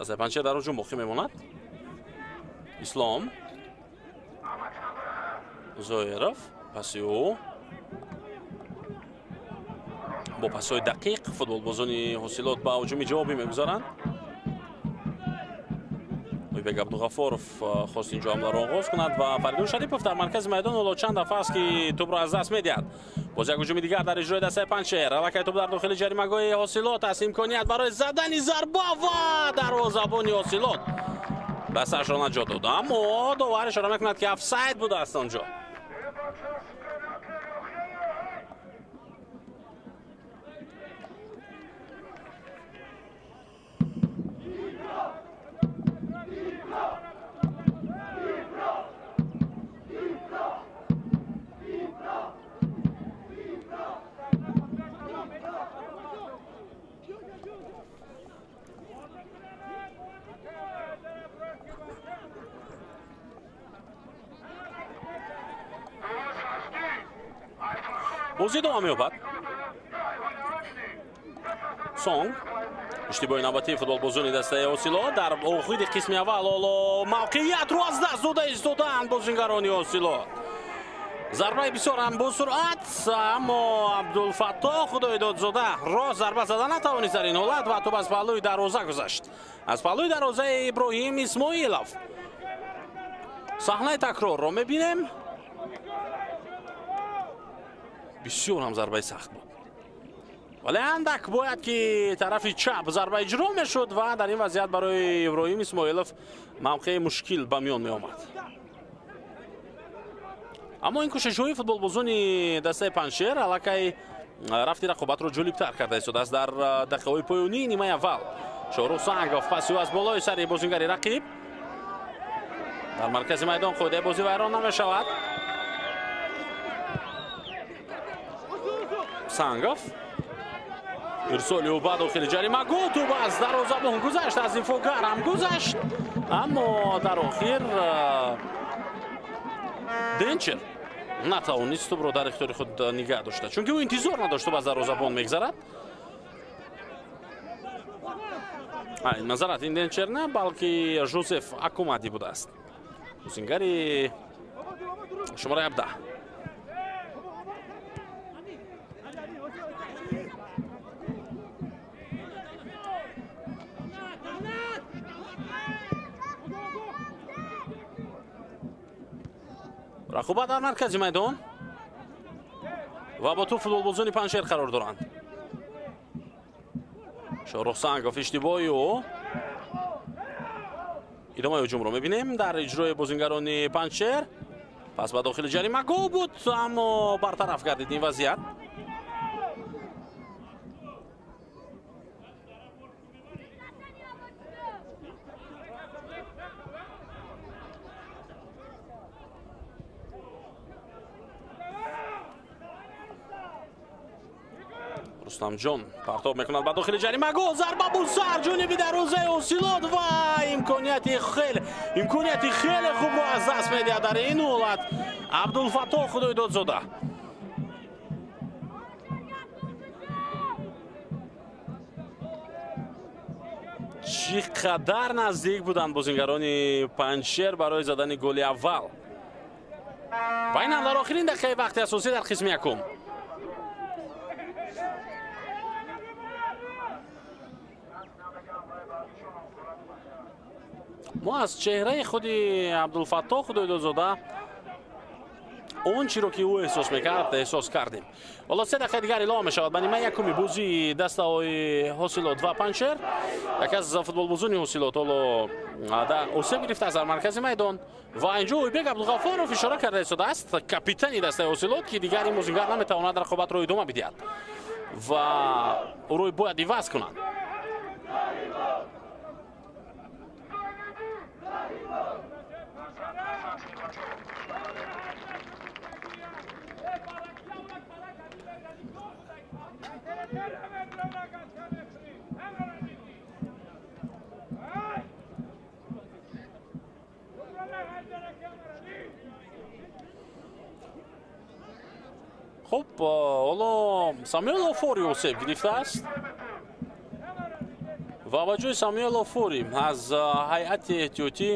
دسته پنچر در هجوم باقی میماند. اسلام زویرف پسی او با پاس‌های دقیق فوتبالبازان حاصلات با هجومی جوابی میگذارند. اویبک عبدالغفارов خواست اینجا حمله را آغاز کند و فریدون شریفov در مرکز میدان حالا چند دفعه است که توپ را از دست میدهد. باز یک هجوم دیگر در اجرای دسته پنچر. الکی توپ در داخل جریمه‌گاه حاصلات است. امکانیت برای زدن ضربه و دروازه‌بان حاصلات دستش را نجات داد، اما داور اشاره میکند که افساید بوده است آنجا. بازی دوام می‌یابد. سونگ اشتباه نوبتی فوتبالبازان دسته حاصلات در آخر قسم اول حالا موقعیت رو از دست داده ایستادند بازیگران حاصلات. ضربه بسیار هم با سرعت، اما عبدالفتاح خدای دادزاده راه ضربه زدن نتوانست در این حالت و توپ از پهلوی دروازه گذشت. از پهلوی دروازه ابراهیم اسماعیلوف. صحنه تکرار رو می‌بینیم. بسیار هم ضربه سخت بود، ولی اندک باید که طرف چپ ضربه اجرا میشد و در این وضعیت برای ابراهیم اسماعیلوف موقع مشکل به میان می آمد. اما این کوشش‌های فوتبالبازان دسته پنچر الکی رفتی رقابت رو جالب‌تر کرده است. در دقیقه‌های پایانی نیمه اول شاروخ سنگاف پاسی از بالای سر بازیگر رقیب در مرکز میدان خود بازی ویران نمی‌شود. سنگاف ارسالی او بعد داخل جریمه گل توپ از دروازه‌بان گذشت، از این فوگر هم گذشت، اما در آخر دنچر نتوانست توپ را در اختیار خود نگه داشته، چون که او انتظار نداشت توپ از دروازه‌بان میگذرد. این نظرت این دنچر نه بلکه جوزف اکومادی بوده است، بازیگر شماره 17. رقابت در مرکز میدان و با تو فوتبالبازان پنچر قرار دارند. شاروخ سنگاف اشتباهی و ادامه هجوم رو میبینیم در اجرای بازیگران پنچر. پس به داخل جریمه گل بود، اما برطرف گردید این وضعیت. رستم جان پرتاب میکند به داخل جریمه گل، ضربه بود سر جانبی دروازه حاصلات و امکانیت خیلی خوب رو از دست میده در این حالت عبدالفتاح خدای دادزاده. چقدر نزدیک بودند بازیگران پنچر برای زدن گل اول. و این هم در آخرین دقیقه وقت اساسی در قسم یکم. ما از چهره خود عبدالفتاح خدای دادزاده اون چی رو که او احساس میکرد احساس کردیم. والا 3 دقیقه دیگر اعلام میشود به نیمه یکم بازی دسته های حاصلات و پنچر. یکی از فوتبالبازان حاصلات حالا اوسه گرفته از مرکز میدان و اینجا اویبک عبدالغفارov اشاره کرده است کاپیتان دسته حاصلات که دیگر این بازیگر نمیتواند رقابت رو ادامه بدهد و او رو باید عوض کنند. خب حالا سامیل آفاری اوسیب گرفته است ва ба ҷои Самюэл Офори аз ҳайати эҳтиётӣ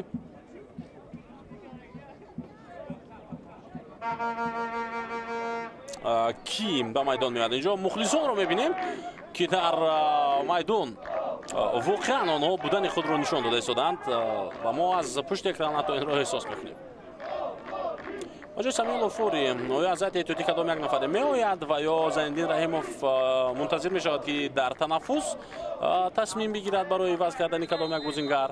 ки ба майдон меояд. Инҷо мухлисонро мебинем ки дар майдон воқеан онҳо будани худро нишон дода истоданд ва мо аз пушти экран ҳатто инро эҳсос мекунем. ба ҷои Самюэл Офори оё аз ҳайати эҳтиётӣ кадом як нафаре меояд ва ё Зайниддин Раҳимов мунтазир мешавад ки дар танаффус тасмим бигирад барои иваз кардани кадом як бозингар.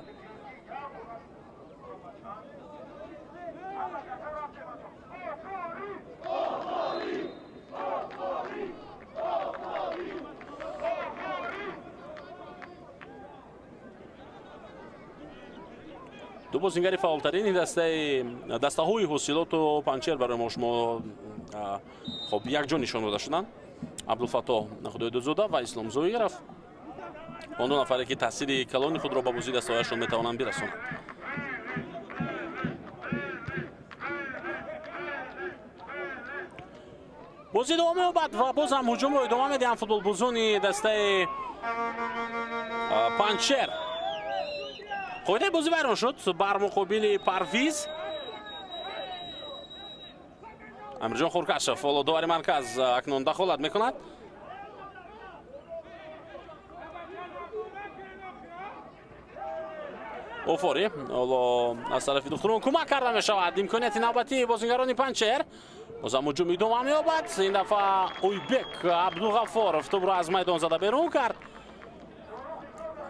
ду бозингари фаъолтарини дастаҳои ҳосилоту панчер барои мо шумо хоб якҷо нишон дода шуданд. Абдулфатоҳ Худоёдузода ва Ислом Зоиров он ду нафаре ки таъсири калони худро ба бозии дастаҳояшон метавонанд бирасонанд. бозӣ давом меёбад ва боз ҳам ҳуҷумро идома медиҳанд футболбозони дастаи панчер. қоидаи бозӣ вайрон шуд бар муқобили Парвиз. Амирҷон Хуркашев ҳоло довари марказ акнун дахолат мекунад. Офори ҳоло аз тарафи духтурон кӯмак карда мешавад. имконияти навбатии бозингарони панчер. бозам ҳуҷум идома меёбад. ин дафъа Ойбек Абдуғаффоров тӯбро аз майдон зада берун кард.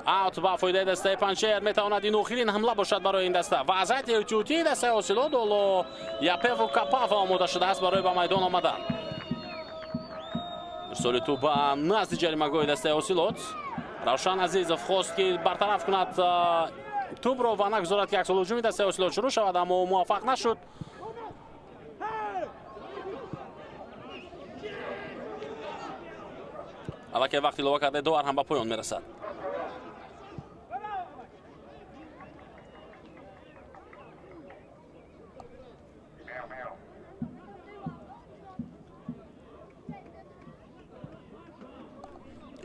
аут ба фоидаи дастаи панчер метавонад ин охирин ҳамла бошад барои ин даста. ва аз ҳайати эҳтиётии дастаи ҳосилот ҳоло Япеву Капава омода шудааст барои ба майдон омадан. ирсоли тӯб ба назди ҷаримагоҳи дастаи ҳосилот. Равшан Азизов хост ки бартараф кунад тӯбро ва нагзорад ки аксолҳуҷуми дастаи ҳосилот шурӯъ шавад, аммо муваффақ нашуд. аллакай вақт илова кардаи довар ҳам ба поён мерасад.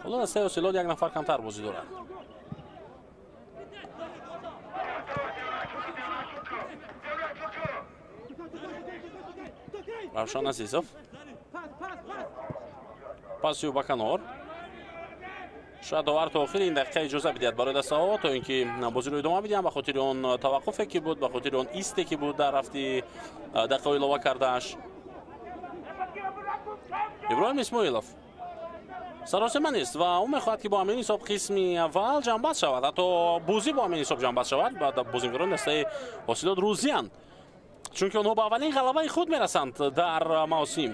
ҳоло дастаи ҳосилот як нафар камтар бозӣ дорад. Равшан Азизов пасиё ба канор. шояд довар то охири ин дақиқа иҷоза бидиҳад барои дастаҳо то ин ки бозиро идома бидиҳанд ба хотири он таваққуфе ки буд, ба хотири он исте ки буд дар рафти дақиқаҳои илова кардааш. Иброҳим Исмоилов саросима нест ва он мехоҳад ки бо ҳамин ҳисоб қисми аввал ҷамъбаст шавад, ҳатто бозӣ бо ҳамин ҳисоб ҷамъбаст шавад. бозингарони дастаи ҳосилот рӯзиянд, чунки онҳо ба аввалин ғалабаи худ мерасанд дар мавсим.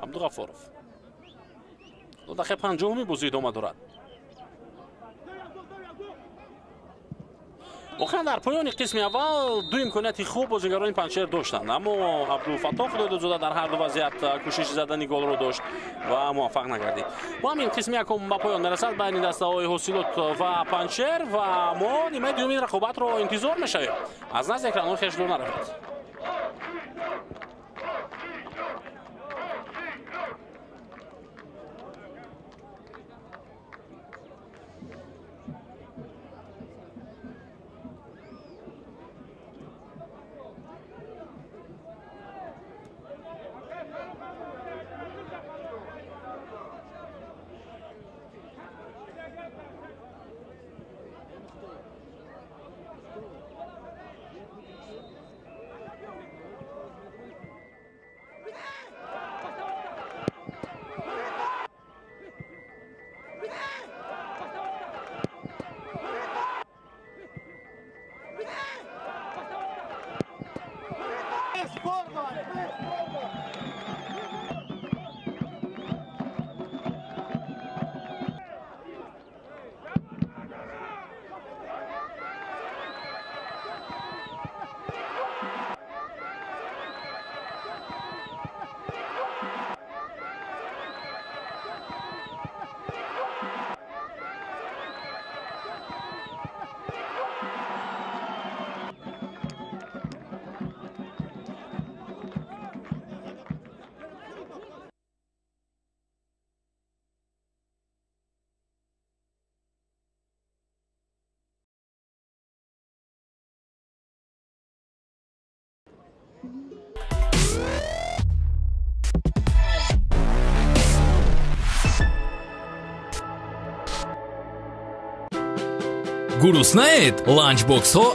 Абдуғаффоров дақиқаи панҷоҳуми бозӣ идома дорад. واقعا در پایان قسم اول دو امکانیت خوب بازیگران پنچر داشتند، اما عبدالفتاح خدایدوزاده در هر دو وضعیت کوشش زدن گل رو داشت و موفق نگردید. با همین قسم یکم به پایان میرسد بین دسته‌های حاصلات و پنچر و ما نیمه دوم رقابت رو انتظار می‌شویم. از نزد اکران خویش دور نروید. гуруснает ланчбоксҳо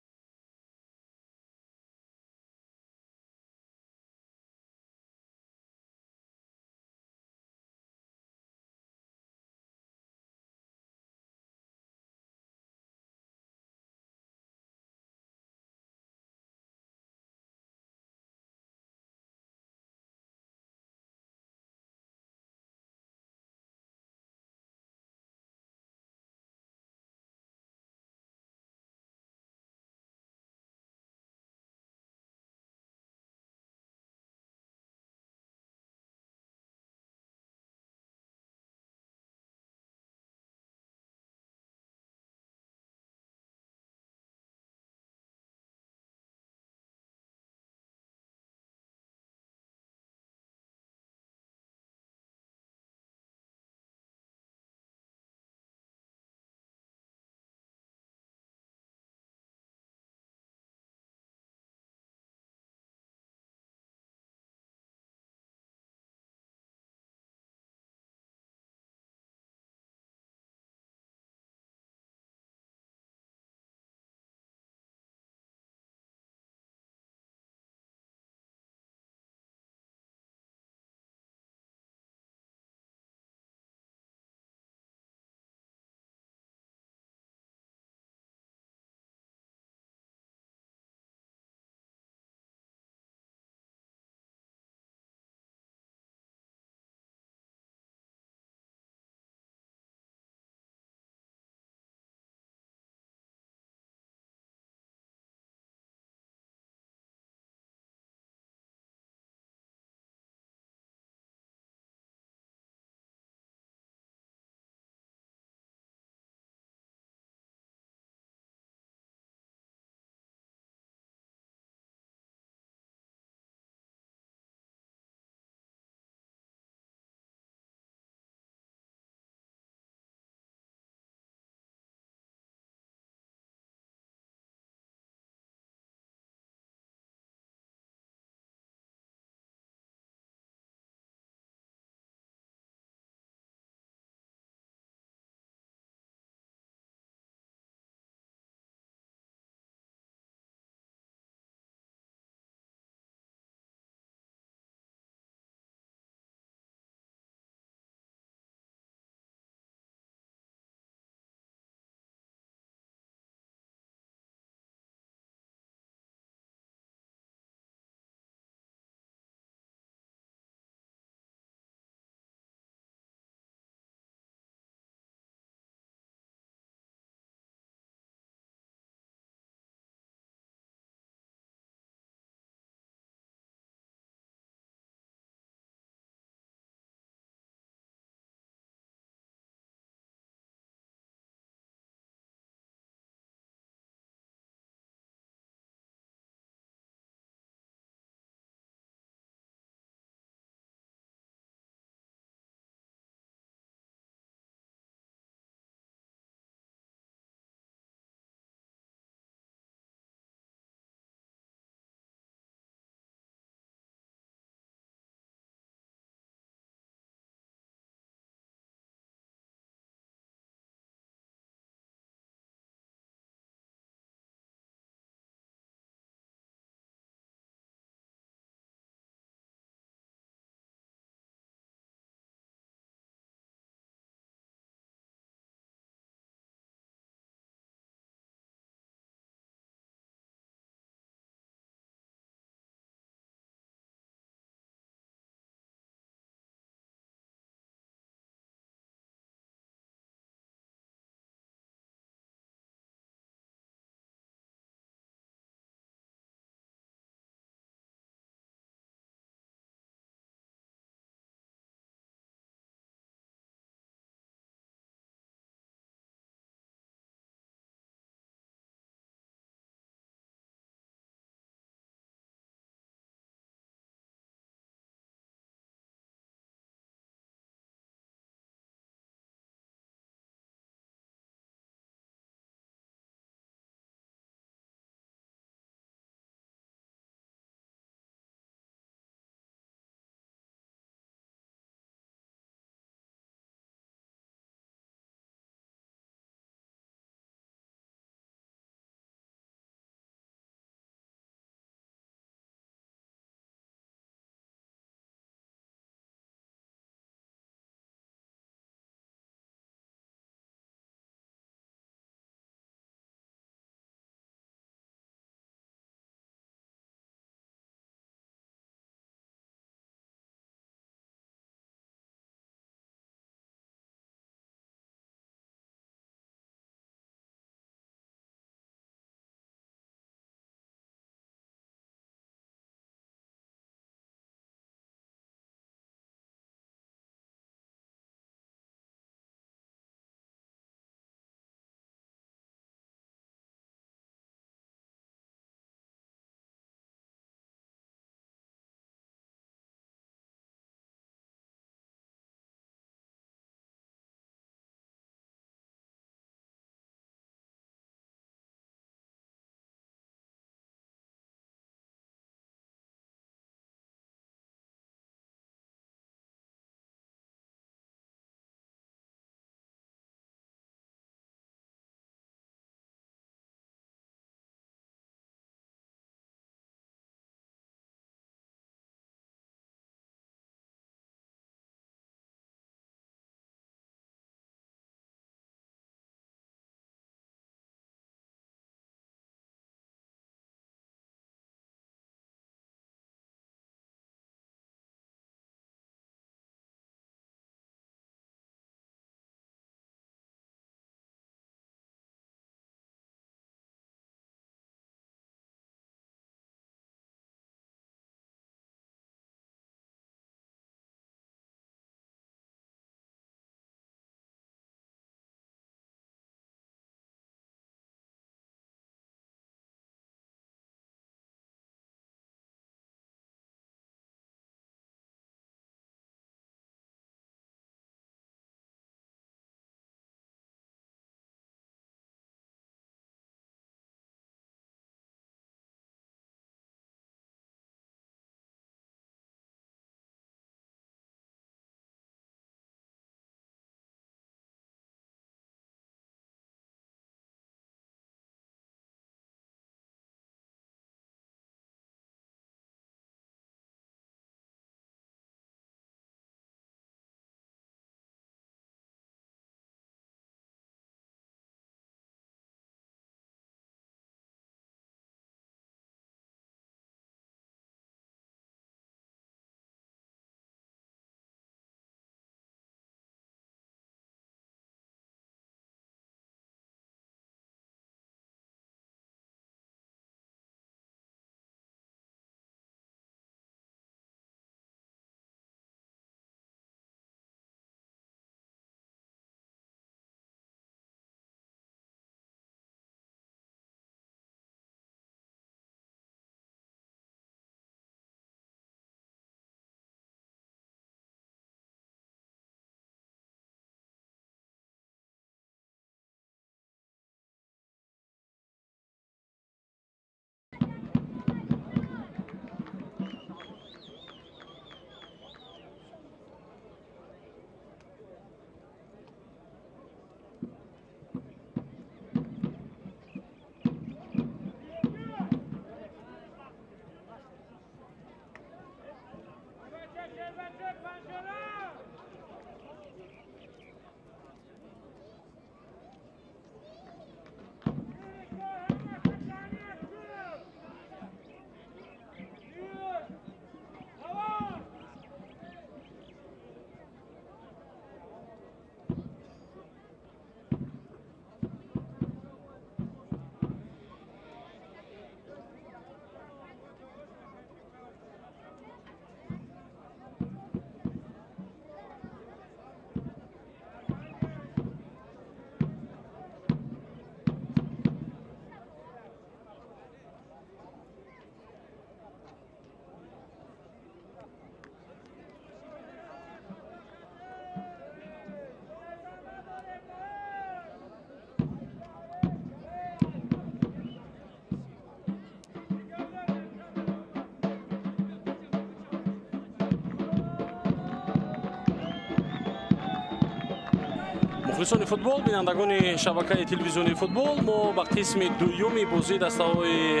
مخلصان فوتبال، بینندگان شبکه تلویزیونی فوتبال، ما با قسم دومی بازی دسته‌های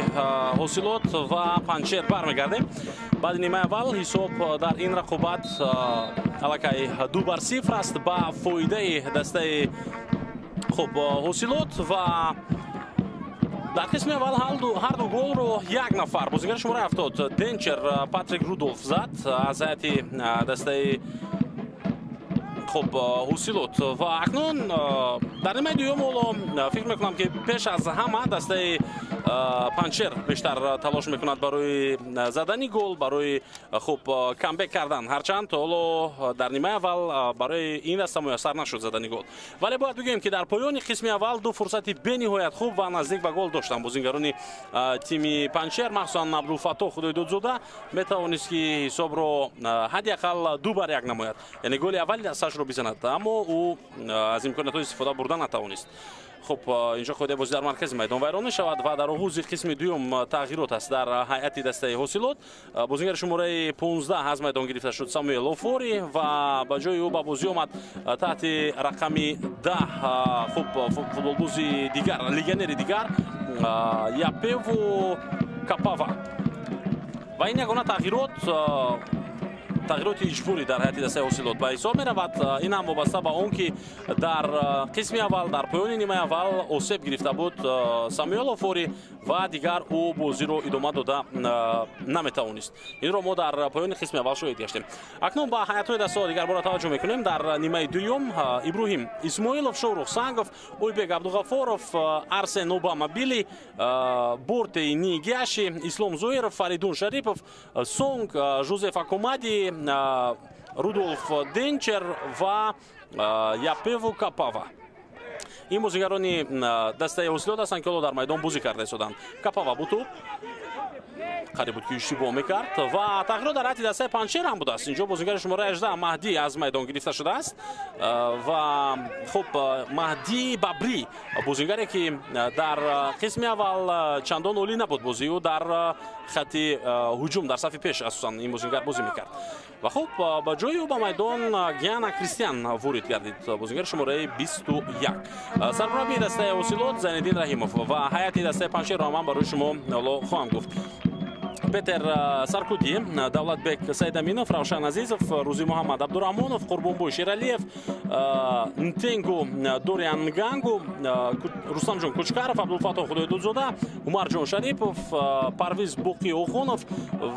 حاصلات و پنچر برمیگردیم. بعد نیمه اول حساب در این رقابت الکی 2-0 است با فایده دسته خوب حاصلات و در قسم اول هر دو گل رو یک نفر بازیگر شماره 70 دنچر پاتریک رودولف زد از هیئت دسته خب حاصلات و اکنون در نیمه دوم فکر میکنم که پیش از همه دسته پنچر بیشتر تلاش میکند برای زدن گل، برای خوب کامبک کردن، هرچند حالا در نیمه اول برای این دسته میسر نشد زدن گل. ولی باید بگیم که در پایان قسم اول دو فرصتی بنهایت خوب و نزدیک به گل داشتن بازیگران تیم پنچر، مخصوصا عبدالفتاح خدایدادزاده میتوانست که حساب رو حداقل 2-1 نماید، یعنی گل اول دستش رو بزند، اما او از امکانات استفاده بردن نتوانست. خب اینجا خود بازی در مرکز میدان ویران می شود و در آغاز قسم دوم تغییرات است در هیئت دسته حاصلات. بازیگر شماره 15 از میدان گرفته شد ساموئل لوفوری و با جای او با بازی آمد تحت رقم 10 خب فوتبالبازی دیگر، لیگنر دیگر یاپیو کاپاوا و این یگانه تغییرات اجباری در هیئت دسته حاصلات به حساب می رود. این هم وابسته به اون که در قسم اول در پایان نیمه اول آسیب گرفته بود ساموئل لوفوری و دیگر او بازی رو ادامه داده نمیتوانست. این رو ما در پایان قسم اول شاهد گشتیم. اکنون با هیئت دسته دیگر بار توجه میکنیم. در نیمه دوم ابراهیم اسماعیلوف، شوروخ سانگوف، اویبек عبدالغفورов، арсен обамабили، борт нигиаши، ислом зоиров، фаридун шарипов, сонг, жозеф акомади, рудольф денчер و یاپیو کاپاوا. این بازیگرانی دسته حاصلات هستند که در میدان بازی کرده شدند. کاپاوا با توپ قریب بود که اشتباه میکرد و تغییر در هیئت دسته پنچر هم بود است. اینجا بازیگر شماره 18 مهدی از میدان گرفته شده است و خب مهدی بابری بازیگری که در قسم اول چندان عالی نبود بازی و در خط هجوم در صف پیش اساسا این بازیگر بازی میکرد و خب با جای او به میدان گیانا کریستیان وارد گردید، بازیگر شماره 21. سرمربی دسته حاصلات زینالدین رحیموف و هیئت دسته پنچر را من برای شما خواهم گفت. پتر سارکودی، давлатбек сайдаминов، равшан азизов، рӯзи муҳаммад абдурахмонов, қурбонбой шералиев, нтенгу дориан нгангу, рустамҷон кучкаров, абдулфатоҳ худойдодзода, умарҷон шарипов, парвиз буқӣ охунов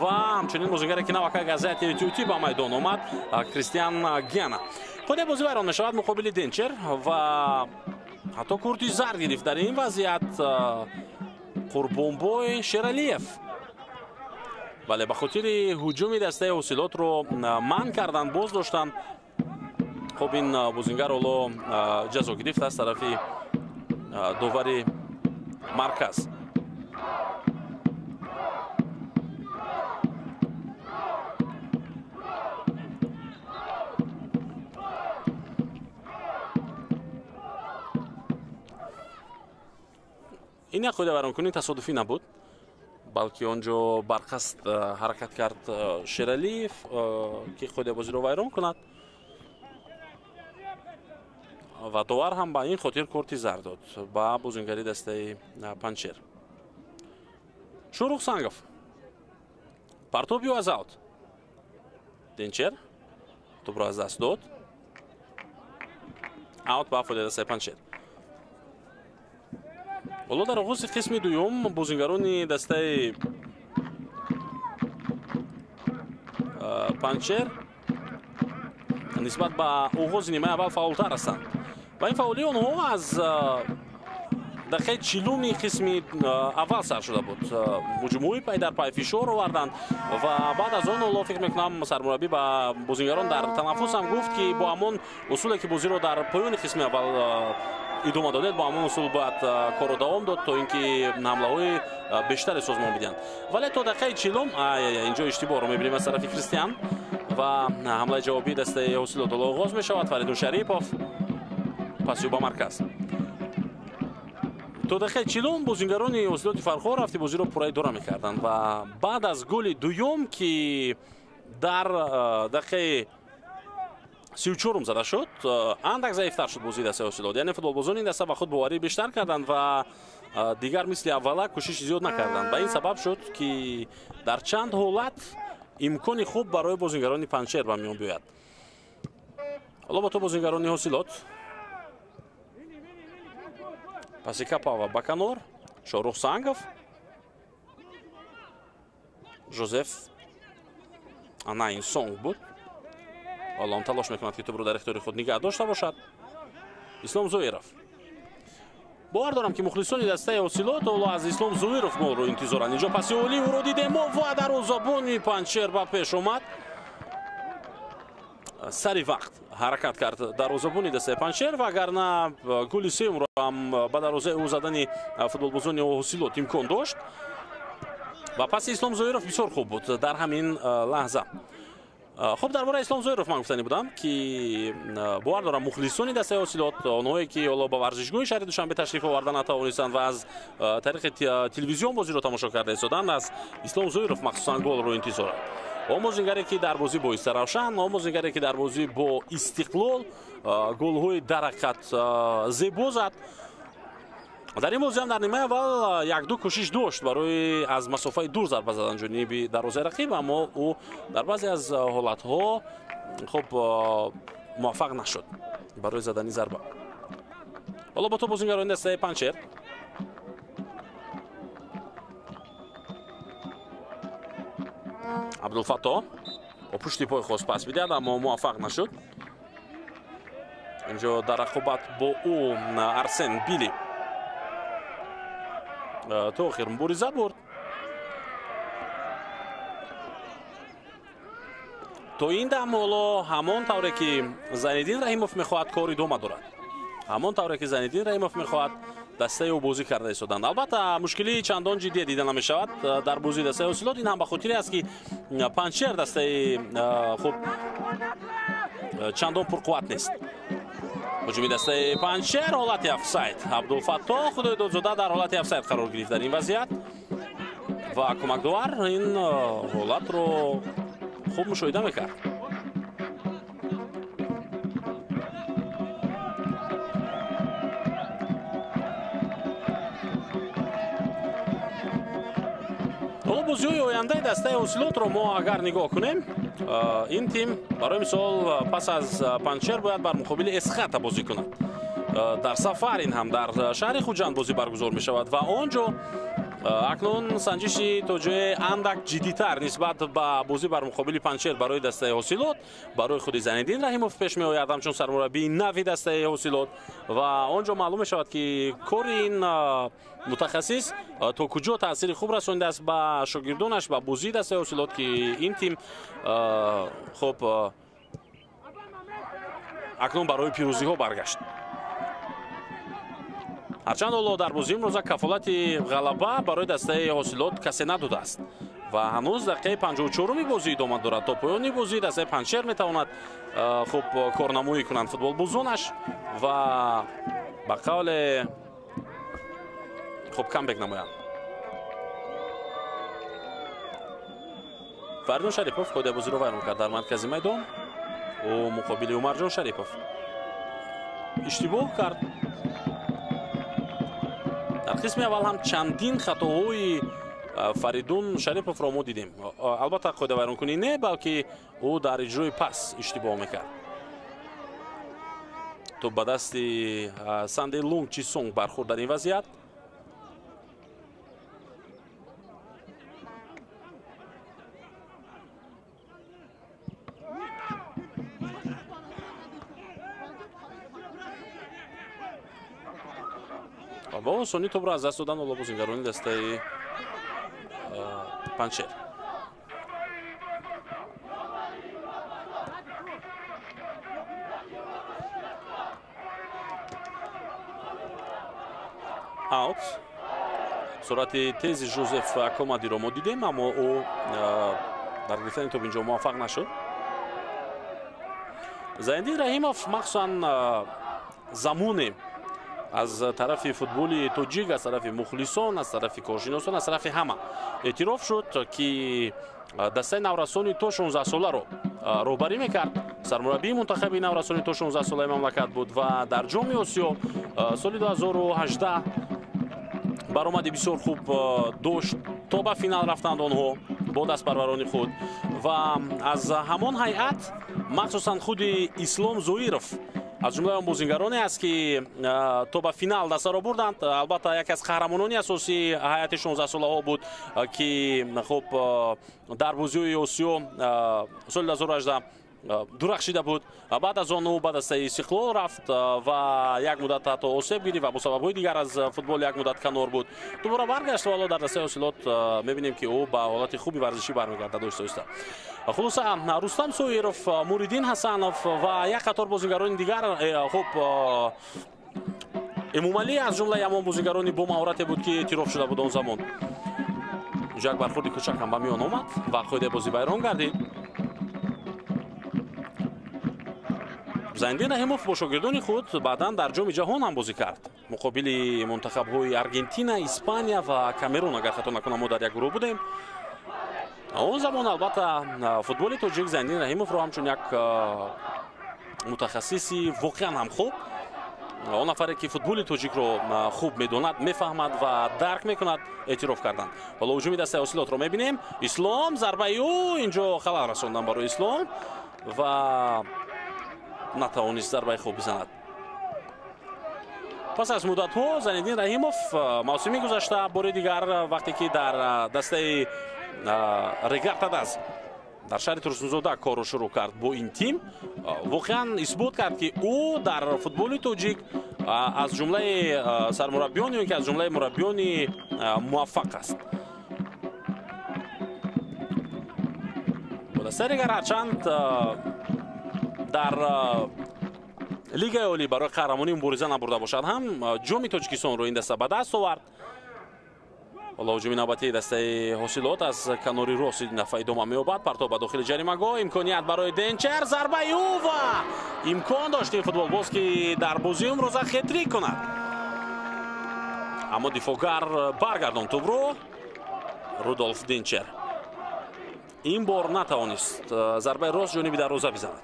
ва ҳамчунин бозигаре ки навака газети ютюти ба майдон омад кристиан гиана. худе бозӣ вайрон мешавад муқобили денчер ва ҳатто курти зар гирифт дар ин вазъият қурбонбой шералиев. بله به خاطر هجوم دسته حاصلات رو منع کردن، باز داشتن. خب این بازیگر رو جزا گرفت از طرف داور مرکز. این یک خود برام کنید تصادفی نبود، بلکه آنجا برقصد حرکت کرد شرالیف که خود بازی رو ویران کند و داور هم با این خاطر کارت زرد داد با بازیگری دسته پنچر. شوروخ سانگوف پرتوب از اوت، دنچر توپ را از دست داد، اوت با فوت دسته پنچر. حالا در آغاز قسم دوم بازیگران دسته پنچر نسبت به آغاز نیمه اول فاولتر هستند و این فاولی آنها از دقیقه 40 قسم اول سر شده بود. هجوم‌های پای در پای فشار آوردند و بعد از آن الله فکر میکنم سرمربی با بازیگران در تنفس هم گفت که با همان اصولی که بازی رو در پایان قسم اول ادامه دادید با همون اصول باید کار دوام داد تا اینکه حمله‌های بیشتر سازمان بدن. ولی تا دقیقه 40 اینجا اشتباه رو می‌بینیم از طرف کریستیان و حمله جوابی دسته حاصلات آغاز می‌شود. فریدون شریپوف پاس به مرکز. تا دقیقه 40 بازیگران حاصلات فرخار رفتی بازی رو پورای دوره می‌کردند و بعد از گل دوم که در دقیقه 34 зада шуд. Андак заифтар шуд бозии дастаи ҳосилот. Яъне футболбозони ин даста ба худ боварӣ бештар карданд ва дигар мисли аввала кӯшиши зиёд накарданд. Ба ин сабаб шуд ки дар чанд ҳолат имкони хуб барои бозингарони Панчер ба миён биёяд. ҳоло бо то бозингарони ҳосилот Пасикапова Баканор, Шорух Сангов, Жозеф ана ин сонг буд. ҳоло он талош мекунад ки тӯбро дар ихтиёри худ нигаҳ дошта бошад. Ислом Зоиров. бовар дорам ки мухлисони дастаи ҳосилот ҳоло аз Ислом Зоиров моро интизоранд. инҷо паси олӣ ӯро дидем ва дарвозабони Панчер ба пеш омад. сари вақт ҳаракат кард дарвозабони дастаи Панчер ва агарна гӯли сеюмро ҳам ба дарвозаи ӯ задани футболбозони ҳосилот имкон дошт. ва паси Ислом Зоиров бисёр хуб буд дар ҳамин лаҳза. хуб дар бораи Ислом Зоиров ман гуфтанӣ будам ки бовар дорам мухлисони дастаи ҳосилот онҳое ки ҳоло ба варзишгоҳи шаҳри Душанбе ташриф оварда натавонистанд ва аз тариқи телевизион бозиро тамошо карда истоданд, аз Ислом Зоиров махсусан голро интизоранд. он бозингаре ки дар бозӣ бо Иста Равшан, он бозингаре ки дар бозӣ бо Истиқлол голҳои дарақат зебо зад. дар ин бозӣ ҳам дар нимаи аввал як-ду кӯшиш дошт барои аз масофаи дур зарба задан ҷониби дарвозаи рақиб, аммо ӯ дар баъзе аз ҳолатҳо хуб муваффақ нашуд барои задани зарба. ҳоло бо то бозингарони дастаи Панчер Абдулфатто бо пушти пой хост пас бидиҳад, аммо муваффақ нашуд. инҷо дар рақобат бо ӯ Арсен Били то охир мубориза бурд. то ин дам ҳоло ҳамон тавре ки Зайниддин Раҳимов мехоҳад кор идома дорад. ҳамон тавре ки Зайниддин Раҳимов мехоҳад дастаи ӯ бозӣ карда истоданд. албатта мушкили чандон ҷиддие дида намешавад дар бозии дастаи ҳосилот. ин ҳам ба хотире аст ки Панчер дастаи хуб чандон пурқувват нест. ҳуҷуми дастаи Панчер ҳолати офсайд. Абдулфатто Худоидодзода дар ҳолати офсайд қарор гирифт дар ин вазъият ва кӯмакдовар ин ҳолатро хуб мушоҳида мекард. ҳоло бозиҳои ояндаи дастаи ҳосилотро мо агар нигоҳ кунем, ин тим барои мисол пас аз Панчер бояд бар муқобили Эсхата бозӣ кунад. дар сафар ин ҳам дар шаҳри Хуҷанд бозӣ баргузор мешавад ва он ҷо акнун санҷиши то ҷое андак ҷиддитар нисбат ба бозӣ бар муқобили Панчер барои дастаи ҳосилот барои худи Зайниддин Раҳимов пеш меояд ҳамчун сармураббии нави дастаи ҳосилот ва он ҷо маълум мешавад ки кори ин мутахассис то куҷо таъсири хуб расонидааст ба шогирдонаш ба бозии дастаи ҳосилот ки ин тим хуб акнун барои пирӯзиҳо баргашт. ҳарчанд ҳоло дар бозии имрӯза кафолати ғалаба барои дастаи ҳосилот касе надодааст ва ҳанӯз дақиқаи 54-уми бозӣ идома дорад. то поёни бозӣ дастаи Панчер метавонад хуб корнамоӣ кунанд футболбозонаш ва ба қавле хуб камбек намоянд. Фардон Шарипов ходи бозиро вайрон кард дар маркази майдон. ӯ муқобили Умарҷон Шарипов иштибоҳ кард. дар қисми аввал ҳам чандин хатоҳои Фаридун Шариповро мо дидем. албатта қоидавайронкунӣ не, балки ӯ дар иҷрои пас иштибоҳ мекард. то ба дасти Санде Лунг Чисонг бархӯрд дар ин вазъият. با осонӣ тӯбро аз даст додан ҳоло бозингарони дастаи Панчер. аут. суръати тези Жозеф Акомадиро мо дидем, аммо ӯ дар гирифтани тӯб инҷо муваффақ нашуд. Зайниддин Раҳимов махсусан замоне аз тарафи футболи тоҷик, аз тарафи мухлисон, аз тарафи коршиносон, аз тарафи ҳама эътироф шуд ки дастаи наврасони то 16 соларо роҳбарӣ мекард. Сармураббии мунтахаби наврасонии то 16 солаи мамлакат буд ва дар ҷоми Осиё соли 2018 баромади бисёр хуб дошт то ба финал рафтанд онҳо бо дастпарварони худ ва аз ҳамон ҳайат махсусан худи Ислом Зоиров аз ҷумлаи он бозингароне аст ки то ба финал дастаро бурданд. Албатта яке аз қаҳрамонони асосии ҳайати 16-солаҳо буд ки хуб дар бозиҳои Осиё соли 2018 дурахшида буд. Баъд аз он ӯ ба дастаи Истиқлол рафт ва як муддат ҳатто осеб гирифт ва бо сабабҳои дигар аз футбол як муддат канор буд. Дубора баргашт ва ҳоло дар дастаи ҳосилот мебинем ки ӯ ба ҳолати хуби варзишӣ бармегардад оҳиста-оҳиста. Хулоса Рустам Соиров, Муриддин Ҳасанов ва як қатор бозингарони дигар хуб Эмомалӣ аз ҷумлаи ҳамон бозингарони бо маҳорате буд ки эътироф шуда буд он замон. Як бархурди кӯчак ҳам ба миён омад ва қоидаи бозӣ вайрон гардид. Зайниддин Раҳимов бо шогирдони худ баъдан дар ҷоми ҷаҳон ҳам бозӣ кард. Муқобили мунтахабҳои Аргентина, Испания ва Камерун, агар хато накунам, мо дар як гурӯҳ будем. Он замон албатта футболи тоҷик Зайниддин Раҳимовро ҳамчун як мутахассиси воқеан ҳам хуб, он нафаре ки футболи тоҷикро хуб медонад, мефаҳмад ва дарк мекунад, эътироф карданд. ҳоло ҳуҷуми дастаи ҳосилотро мебинем. Ислом зарбаи ӯ инҷо халал расондан барои Ислом ва натавонист зарбаи хуб бизанад. пас аз муддатҳо Зайниддин Раҳимов мавсими гузашта бори дигар вақте ки дар дастаи Регартадаз дар шаҳри Турсунзода корро шурӯъ кард бо ин тим, воқеан исбот кард ки ӯ дар футболи тоҷик аз ҷумлаи сармураббиён ё ки аз ҷумлаи мураббиёни муваффақ аст. бо дастаи Регар ҳарчанд дар лигаи олӣ барои қаҳрамонӣ мубориза набурда бошад ҳам ҷоми Тоҷикистонро ин даста ба даст овард. ҳоло ҳуҷуми навбатии дастаи ҳосилот аз канори рост ин дафъа идома меёбад. Партоб ба дохили ҷаримагоҳ, имконият барои Денчер, зарбаи ӯ ва имкон дошт ин футболбоз ки дар бозии имрӯза хетрик кунад. аммо дифоъгар баргардонд тӯбро. Рудольф Денчер ин бор натавонист зарбаи рост ҷониби дарвоза бизанад.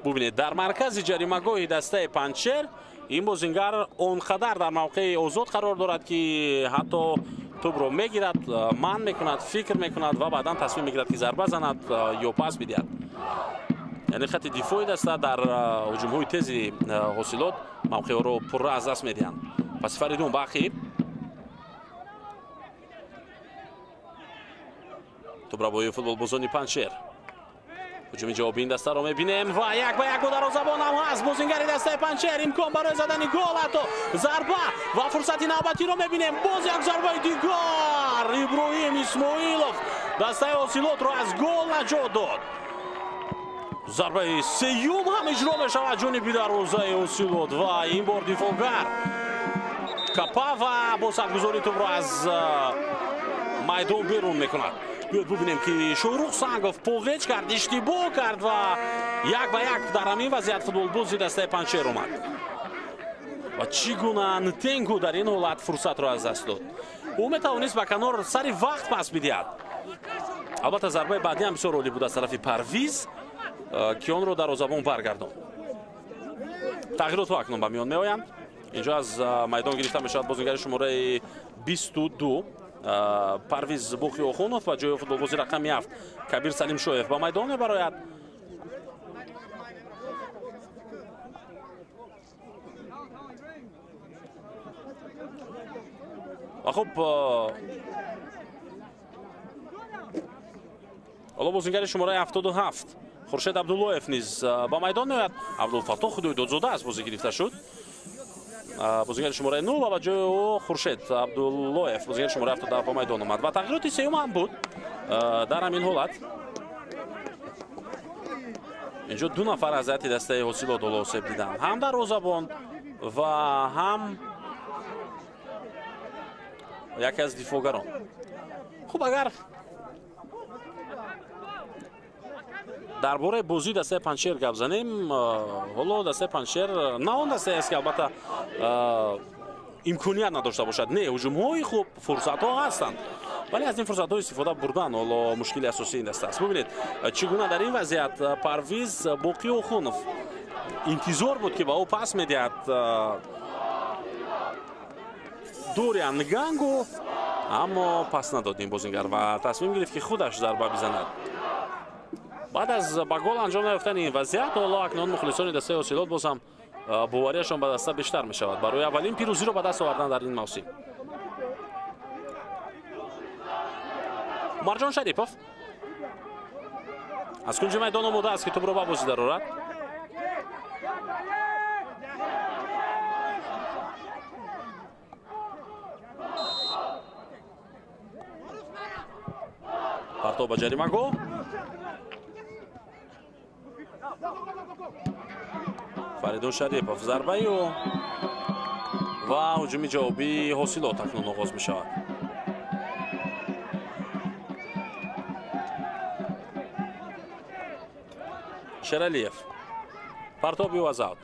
бубинед дар маркази ҷаримагоҳи дастаи Панҷшер ин бозингар он қадар дар мавқеи озод қарор дорад ки ҳатто тӯбро мегирад, манъ мекунад, фикр мекунад ва баъдан тасмим мегирад ки зарба занад ё пас бидиҳад. яъне хати дифоъи даста дар ҳуҷумҳои тези ҳосилот мавқеҳоро пурра аз даст медиҳанд. паси Фаридун ба ахир тӯбрабои футболбозони Панҷшер. ҳуҷуми ҷавоби ин дастаро мебинем ва як ба як бо дарвозабон ҳам ҳаст бозингари дастаи Панҷшер. имкон барои задани гол, ҳатто зарба ва фурсати навбатиро мебинем. боз як зарбаи дигар. Иброҳим Исмоилов дастаи ҳосилотро аз гол наҷот дод. зарбаи сеюм ҳам иҷро мешавад ҷониби дарвозаи ҳосилот ва ин бор дифоъгар Капа ва бо саргузории тӯбро аз майдон берун мекунад. биёед бубинем ки Шоҳрух Сангов поғеҷ кард, иштибоҳ кард ва як ба як дар ҳамин вазъият футболбози дастаи Панҷшер омад ва чӣ гуна Нтенгу дар ин ҳолат фурсатро аз даст дод. ӯ метавонист ба канор сари вақт пас бидиҳад. албатта зарбаи баъдӣ ҳам бисёр олӣ буд аз тарафи Парвиз ки онро дарвозабон баргардон. тағйиротҳо акнун ба миён меоянд. инҷо аз майдон гирифта мешавад бозингари шумораи 22 Парвиз Бухиохунов ва ҷои футболбози рақами 7 Кабир Салимшоев ба майдон мебарояд. ва хуб ҳоло бозингари шумораи 77 Хуршед Абдуллоев низ ба майдон меояд. Абдулфаттоҳ Худоидодзода аз бозӣ гирифта шуд. бозингари шумораи 9 ва ба ҷои ӯ Хуршед Абдуллоев бозингари шумораи 77 ба майдон омад ва тағйироти сеюм ҳам буд дар ҳамин ҳолат. инҷо ду нафар аз ҳайати дастаи ҳосилот ҳоло осеб диданд, ҳам дарвозабон ва ҳам яке аз дифоъгарон. хуб агар дар бораи бозии дастаи Панҷшер гап занем, ҳоло дастаи Панҷшер на он дастае аст ки албатта имконият надошта бошад. не, ҳуҷумҳои хуб, фурсатҳо ҳастанд. ولی از این فرصت‌ها استفاده بردن. حالا مشکل اساسی این است. ببینید چگونه در این وضعیت پرویز باقی‌اخونov انتظار بود که با او پاس میدهد دوریان نگانگو، اما پاس نداد این بازیگر و تصمیم گرفت که خودش ضربه بزند. بعد از با گل انجام نیافتن این وضعیت، حالا اکنون مخلصان دسته حاصلات باز هم باوریشان به دسته بیشتر می شود برای اولین پیروزی رو به دست آوردن در این موسم. مرجان شریپов از کنج میدان آماده است که توپ رو ببازی در آورد. پرتاب به جریمه‌گاه. فریدون شریپов ضربه و هجوم جوابی حاصلات اکنون آغاز می شود. شرالیف پرتابی و ازاوت.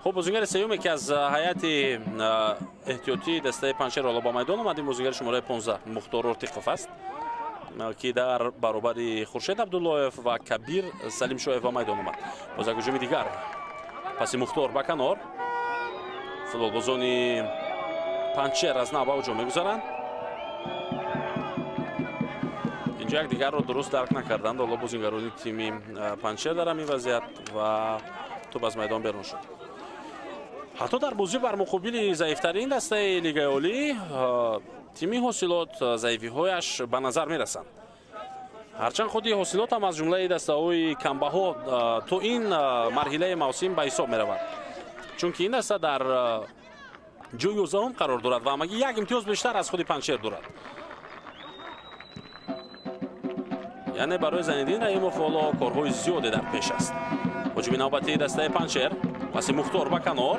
خب بازیگر سومی که از هیئت احتیاطی دسته پنجشیر حالا با میدان آمد، این بازیگر شماره 15 مختار ارتیقوف است که در برابر خورشید عبداللهیف و کبیر سلیم شایف با میدان آمد. باز یک هجوم دیگر، پس مختار به کنار، فوتبالبازان پنجشیر از نو به هجوم میگذارند. اینجا یک دیگر رو درست درک نکردند. حالا بازیگران تیم پنجشیر در این وضعیت و توپ از میدان بیرون شد. حتی در بازی بر مقابل ضعیفترین دسته لیگ عالی تیمی حاصلات ضعیفی‌هایش به نظر میرسند. هرچند خودی حاصلات هم از جمله دسته‌های کمبه‌ها تو این مرحله موسم به حساب می‌رود، چون که این دسته در جای 11 قرار دارد و همگی یک امتیاز بیشتر از خود پنجشیر دارد. یعنی برای زیندین رحیموف حالا کارهای زیادی در پیش است. هجوم نوبتی دسته پنجشیر، پس مختار به کنار،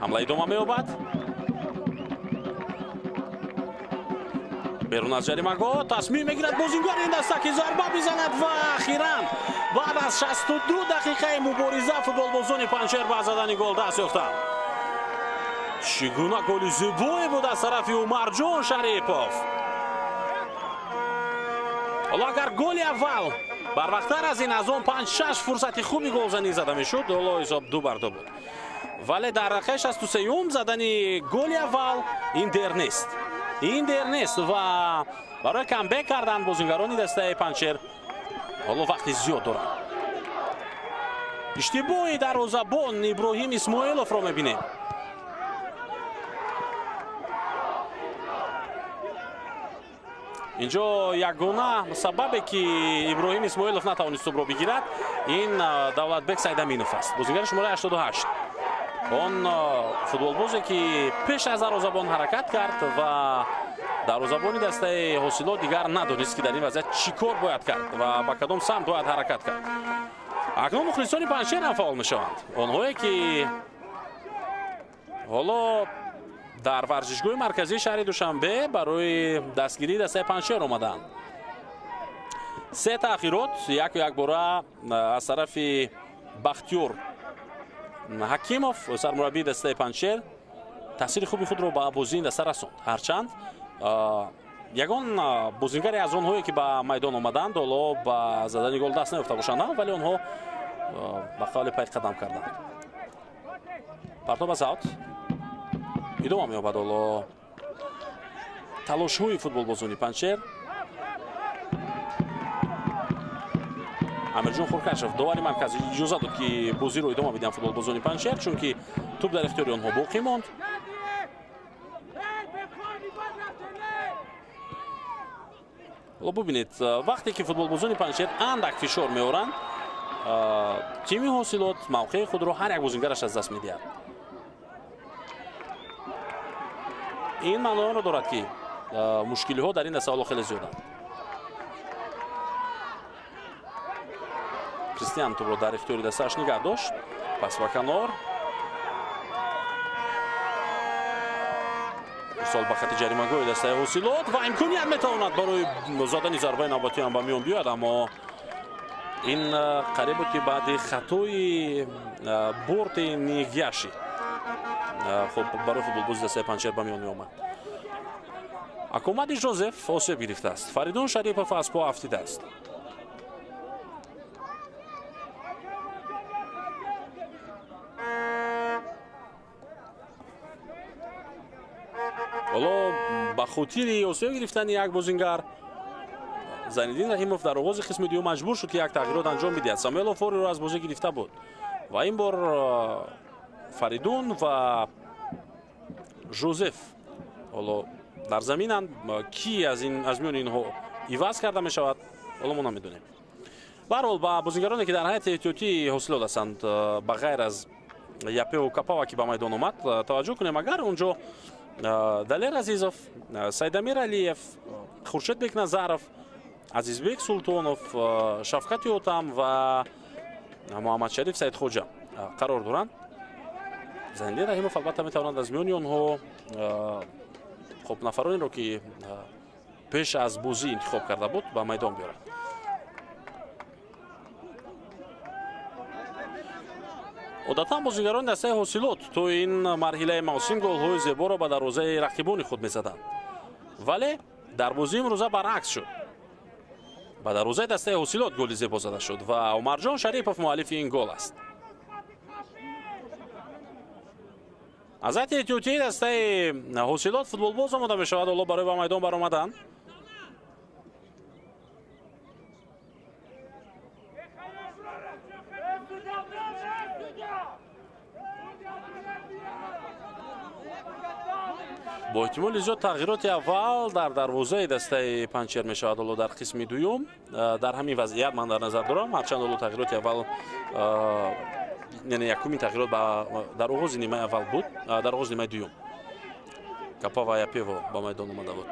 حمله ادامه می‌یابد. بیرون از جریمه‌گاه تصمیم میگیرد بازیگر این دسته که ضربه بزند و اخیراً بعد از 62 دقیقه مبارزه فوتبالبازان پنجشیر به زدن گل دست یافتند. چگونه گل زیبایی بود از طرف مرجان شریپov. حالا اگر گل اول بر وقتتر از این از اون 5-6 فرصت خوبی گلزنی زده میشد، حالا حساب 2-2 بود. ولی در دقیقه 63 زدن گل اول این دیر نیست. این دیر نیست و برای کامبک کردن بازیگران دسته پنجشیر حالا وقتی زیاد دارن. اشتباهی دروازه‌بان ابراهیم اسماعیلوف رو میبینیم. اینجا یگانه سببی که ابراهیم اسماعیلوف نتوانست توپ رو بگیرد این دولتبک سیدامینوف است، بازیگر شماره 88. اون فوتبالبازی که پیش از دروازه‌بان حرکت کرد و دروازه‌بان دسته حاصلات دیگر ندانست که در این وضعیت چیکار باید کرد و با کدام سمت باید حرکت کرد. اکنون مخلصان پنجشیر هم فعال میشوند، آنهایی که حالا در ورزشگاه مرکزی شهر دوشنبه برای دستگیری دسته پنجشیر آمدند. 3 تأخیرات یک باره از طرف بختیار حکیموف سرمربی دسته پنجشیر تاثیر خوبی خود را به بازی دسته رساند. هرچند یگان بازیگری از آنهایی که به میدان آمدند حالا به زدن گل دست نیافته باشند، ولی آنها به خیال پای قدم کردند. پرتاب از اوت ادامه می‌یابد. حالا تلاش‌های فوتبالبازان پنجشیر. امیرجان خورکشف داوری مرکزی اجازه داد که بازی رو ادامه بدن فوتبالبازان پنجشیر، چون که توپ در اختیار آنها باقی ماند. حالا ببینید وقتی که فوتبالبازان پنجشیر اندک فشار می‌آورند، تیم حاصلات موقع خود رو هر یک بازیگرش از دست می‌دهد. این معنی رو دارد که مشکلی ها در این دسته خیلی زیادند. کریستیان توپ رو در اختیار دستش نگه داشت، پس به کنار ارسال به خط جریمه‌گاه دسته حاصلات و امکانیت میتواند برای زدن ضربه نوبتی هم به میان بیاد، اما این قریب بود که بعد خطای بورت نیگیاشی خب برای فوتبالباز دسته پنچر به میان میآمد. اکومدی جوزف آسیب گرفته است. فریدون شریپов از پا افتیده است. حالا با خاطر آسیب گرفتن یک بازیگر زینالدین رحیمов در آغاز قسم دوم مجبور شد که یک تغییرات انجام بدهد. ساموئل آفوری را از بازی گرفته بود و این بار فریدون و جوزف حالا در زمینند. کی از میان اینها عوض کرده می شود حالا ما نمیدونیم. به هر حال با بازیگرانی که در هیئت احتیاطی حاصل هستند به غیر از یاپه و کاپاوا که به میدان آمد توجه کنیم اگر اونجا دلیر عزیزов، سیدامیر علیев، خورشیدبек назаров، عزیزبек سلطانов، شفقت یوتم و محمد شریف سیدخوجا قرار دارند. زینالدین رحیمов البته میتواند از میان آنها خب نفرانی رو که پیش از بازی انتخاب کرده بود به میدان بیارد. عادتا بازیگران دسته حاصلات تو این مرحله موسم گل‌های زیبا را به دروازه رقیبان خود می‌زدند. ولی در بازی امروزه برعکس شد. به دروازه دسته حاصلات گل زیبا زده شد و عمرجان شریپов مؤلف این گل است. از هیئت احتیاطی دسته حاصلات فوتبالباز آماده می‌شود حالا برای به میدان برآمدن. با احتمال زیاد تغییرات اول در دروازه دسته پنچر می شود حالا در قسم دوم. در همین وضعیت من در نظر دارم هرچند حالا تغییرات اول یعنی یکمین تغییرات در آغاز نیمه اول بود. در آغاز نیمه دوم کاپا و یاپه با میدان آمده بود.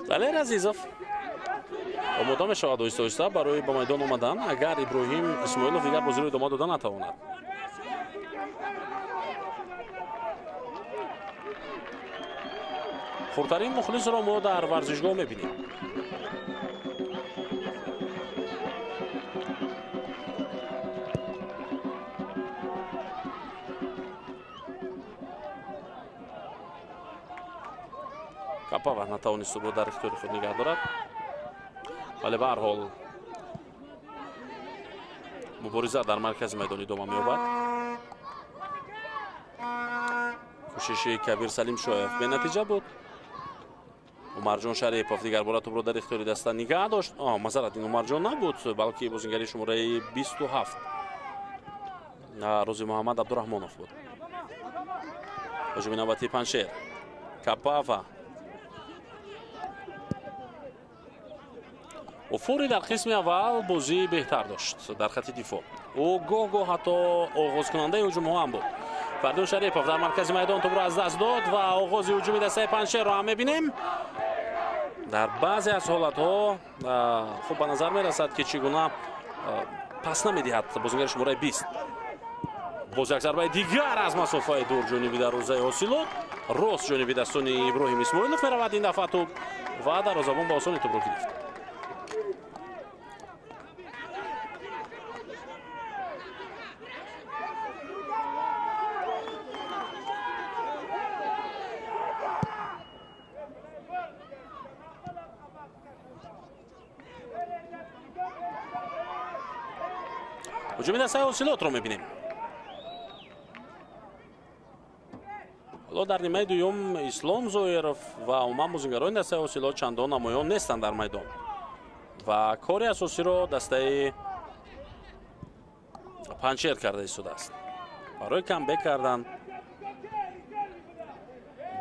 دلیر عزیزов آماده می شود آهسته آهسته برای با میدان آمدن اگر ابراهیم اسماعیلوف دیگر بازی را ادامه دادن نتواند. خردترین مخلص را ما در ورزشگاه میبینیم. کاپاوا نتوانست رو در اختیار خود نگه دارد ولی به هر حال مبارزه در مرکز میدان ادامه می‌یابد. کوشش کبیر سلیم شایف به نتیجه بود. عمرجان شریپов دیگر بار توپ را در اختیار دسته نگه داشت. معذرت این عمرجان نبود بلکه بازیگری شماره 27 روزی محمد عبدالرحمانov بود. هجوم نوبتی پنچر کاپاوا اوفوری در قسم اول بازی بهتر داشت در خط دفاع. او گاه حتی آغاز کننده هجوم ها هم بود. فریدون شریپov در مرکز میدان توپ را از دست داد و آغاز هجوم دسته پنچر را هم می‌بینیم. در بعضی از حالت ها خوب به نظر می‌رسد که چگونه پس نمی‌دهد بازیگر شماره 20. باز یک ضربه دیگر از مسافه دور جانبی دروازه حاصلات راست جانبی دستان ابراهیم اسماعیلوف می‌رود این دفعه توپ و دروازه‌بان با آسانی توپ را گرفت. هجوم دسته حاصلات رو می‌بینیم. حالا در نیمه دوم اسلام زویرов و عموما بازیگران دسته حاصلات چندان نمایان نیستند در میدان و کاری اساسی رو دسته پنچر کرده ایستاده است. برای کامبک کردن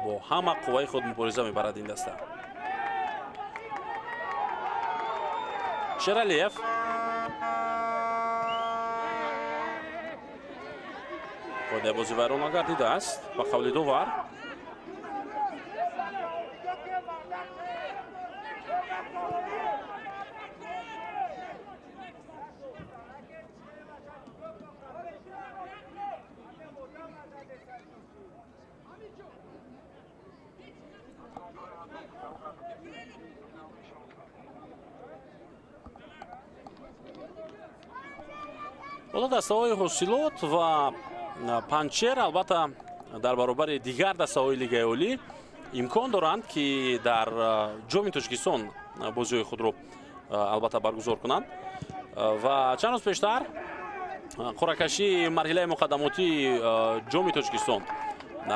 با همه قوای خود مبارزه میبرد این دسته. شرالیف خود بازی ورون گردیده است با قول دوور. ҳоло дастаҳои ҳосилот ва панчер албатта дар баробари дигар дастаҳои лигаи олӣ имкон доранд ки дар ҷоми Тоҷикистон бозиҳои худро албатта баргузор кунанд ва чанд рӯз пештар қуръакашии марҳилаи муқаддамотии ҷоми Тоҷикистон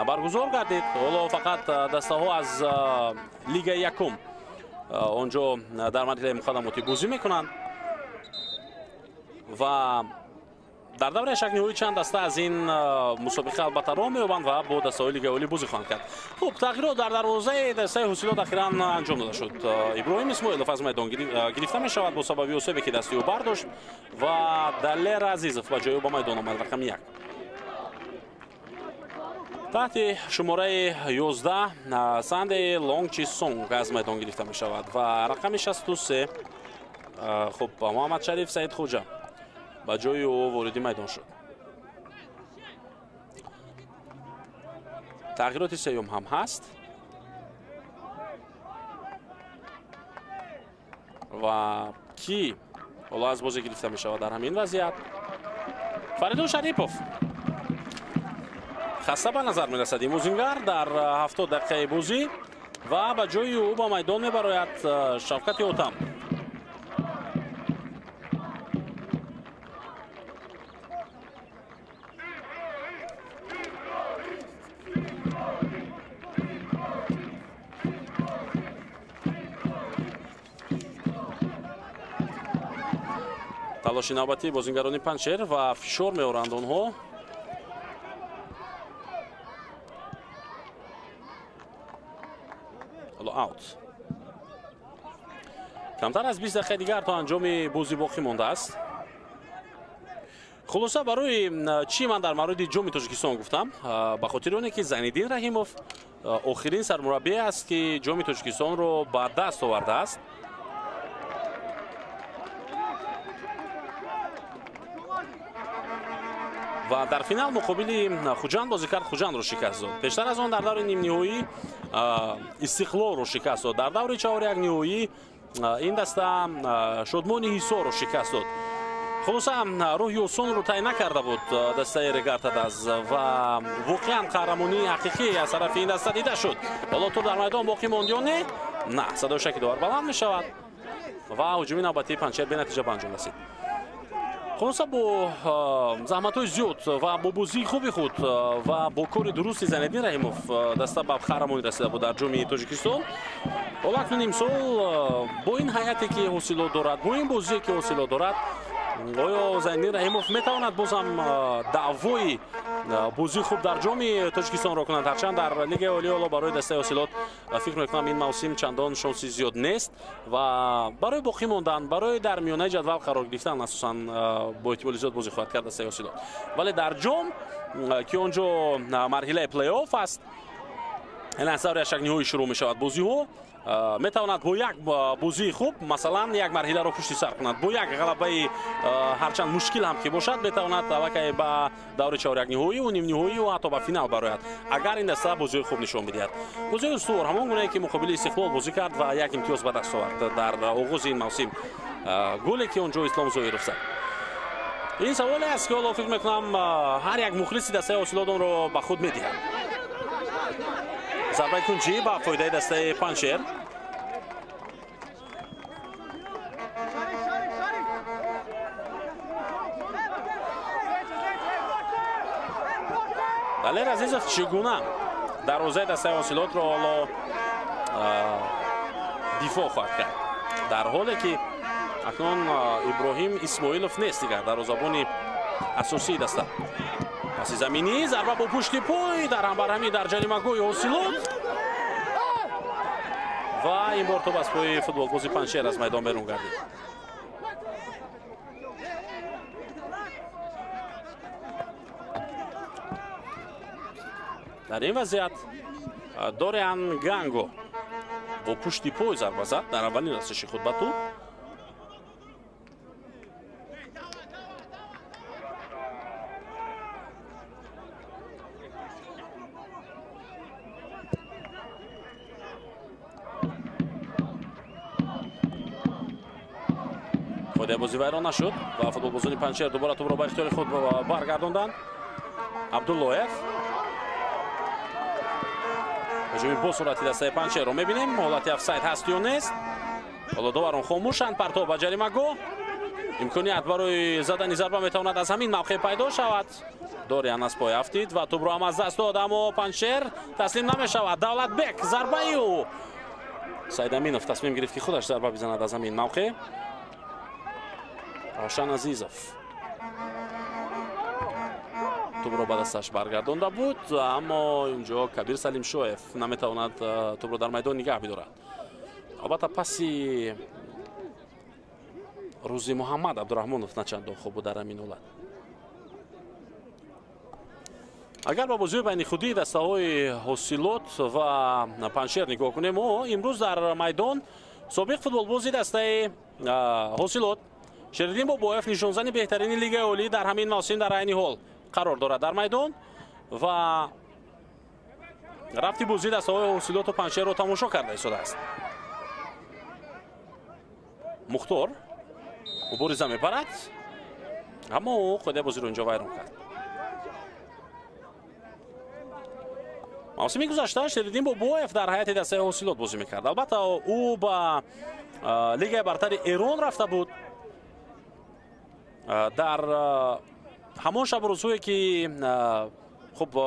баргузор гардид. ҳоло фақат дастаҳо аз лигаи якум онҷо дар марҳилаи муқаддамотӣ бозӣ мекунанд ва дар давраи шакниҳои чанд даста аз ин мусобиқа албатта роҳ меёбанд ва бо дастаҳои лигаи олӣ бозӣ хоҳанд кард. Хуб, тағйирот дар дарвозаи дастаи ҳосилот ахиран анҷом дода шуд. Иброҳим Исмоилов аз майдон гирифта мешавад бо сабаби осебе ки дасти ӯ бардошт ва Далер Азизов ба ҷои ӯ ба майдон омад, рақами 1. таҳти шумораи 11 Санде Лонгчисонг аз майдон гирифта мешавад ва рақами 63 хуб Муҳаммад Шариф Саидхоҷа ба ҷои ӯ вориди майдон шуд. тағйироти сеюм ҳам ҳаст ва ки ҳоло аз бозӣ гирифта мешавад дар ҳамин вазъият? Фаридун Шарипов хаста ба назар мерасад имрӯзингар дар 70 дақиқаи бозӣ ва ба ҷои ӯ ба майдон мебарояд Шавкати Отам. талоши навбатии бозингарони панчер ва фишор меоранд онҳо. ҳоло аут. камтар аз 20 дақиқаи дигар то анҷоми бозӣ боқӣ мондааст. хулоса барои чӣ ман дар мавриди ҷоми Тоҷикистон гуфтам? ба хотири оне ки Зайниддин Раҳимов охирин сармураббие аст ки ҷоми Тоҷикистонро ба даст овардааст. ва дар финал муқобили Хуҷанд бозӣ кард, Хуҷандро шикаст дод. Пештар аз он дар даври нимниҳоӣ Истиқлолро шикаст дод. Дар даври чаҳори якниҳоӣ ин даста Шодмони Ҳисорро шикаст дод. хулоса роҳи осонро тай накарда буд дастаи Регартадаз ва воқеан қаҳрамонии ҳақиқӣ аз тарафи ин даста дида шуд. ҳоло то дар майдон боқӣ монд ё не? На, садои шаки довар баланд мешавад ва ҳуҷуми навбатии панчер бенатиҷа ба анҷом расид. хулоса бо заҳматҳои зиёд ва бо бозии хуби худ ва бо кори дурусти Зайниддин Раҳимов даста ба қаҳрамонӣ расида буд дар ҷоми Тоҷикистон. ҳоло акнун имсол бо ин ҳайате ки ҳосилот дорад, бо ин бозие ки ҳосилот дорад, оё Зайниддин Раҳимов метавонад бозам даъвои бозии хуб дар ҷоми Тоҷикистонро кунад? ҳарчанд дар лигаи олӣ ҳоло барои дастаи ҳосилот фикр мекунам ин мавсим чандон шонси зиёд нест ва барои боқӣ мондан, барои дар миёнаи ҷадвал қарор гирифтан асосан бо эҳтимоли зиёд бозӣ хоҳад кард дастаи ҳосилот. вале дар ҷом ки онҷо марҳилаи плей-офф аст, ин аз даври шакниҳои шурӯъ мешавад бозиҳо, метавонад бо як бозии хуб масалан як марҳиларо пушти сар кунад, бо як ғалабаи ҳарчанд мушкил ҳам ки бошад метавонад аллакай ба даври чаҳорякниҳоиву нимниҳоиву ҳатто ба финал барояд, агар ин даста бозиҳои хуб нишон бидиҳад. бозиҳои устувор ҳамон гуне ки муқобили Истиқлол бозӣ кард ва як имтиёз ба даст овард дар оғози ин мавсим, голе ки онҷо Ислом Зоиров зад. ин саволе аст ки ҳоло фикр мекунам ҳар як мухлиси дастаи ҳосилот онро ба худ медиҳад. зарбаи кунҷӣ ба фоидаи дастаи панчер. Далер Азизов чӣ гуна дарвозаи дастаи ҳосилотро ҳоло дифоъ хоҳад кард, дар ҳоле ки акнун Иброҳим Исмоилов нест дигар дарвозабони асосии даста. паси заминӣ, зарба бо пушти пой дар ҳамбарҳамӣ дар ҷаримагоҳи ҳосилот ва ин бор тоб аз пои футболбози панчер аз майдон берун гардид. дар ин вазъият Дориан Ганго бо пушти пой зарба зад дар аввалин расиши худ ба тӯб. فایده بازی ویران نشد و فوتبالبازان پنچر دوباره توپ را به اختیار خود برگرداندند. عبداللهیف هجومی با سرعتی دسته پنچر رو میبینیم. حالت افساید هست یا نیست. حالا داوران خاموشند. پرتاب به جریمه‌گاه. امکانیت برای زدن ضربه میتواند از همین موقع پیدا شود. دوریان از پای افتید و توپ را هم از دست داد، اما پنچر تسلیم نمیشود. دولتبک ضربه او سعید امینов تصمیم گرفت که خودش ضربه بزند از همین موقع. روشن عزیزов توپ را به دستش برگردانده بود، اما اینجا کبیر سلیم شویف نمیتواند توپ را در میدان نگه بدارد. البته پسی روزی محمد عبدالرحمانов نچندان خوب بود در همین حالت. اگر با بازی بین خودی دسته های حاصلات و پنچر نگاه کنیم، امروز در میدان سابق فوتبالبازی دسته حاصلات شریدین باباєв نشانزن بهترین لیگ عالی در همین موسم در عین حال قرار دارد در میدان و رفتی بازی دسته های حاصلات و پنچر رو تماشا کرده شده است. مختار مبارزه می‌پرد، اما او خود بازی رو اینجا ویران کرد. موسم گذشته شریدین باباєв در هیئت دسته حاصلات بازی می‌کرد. البته او با لیگ برتر ایران رفته بود. در همان شب روزهایی که خب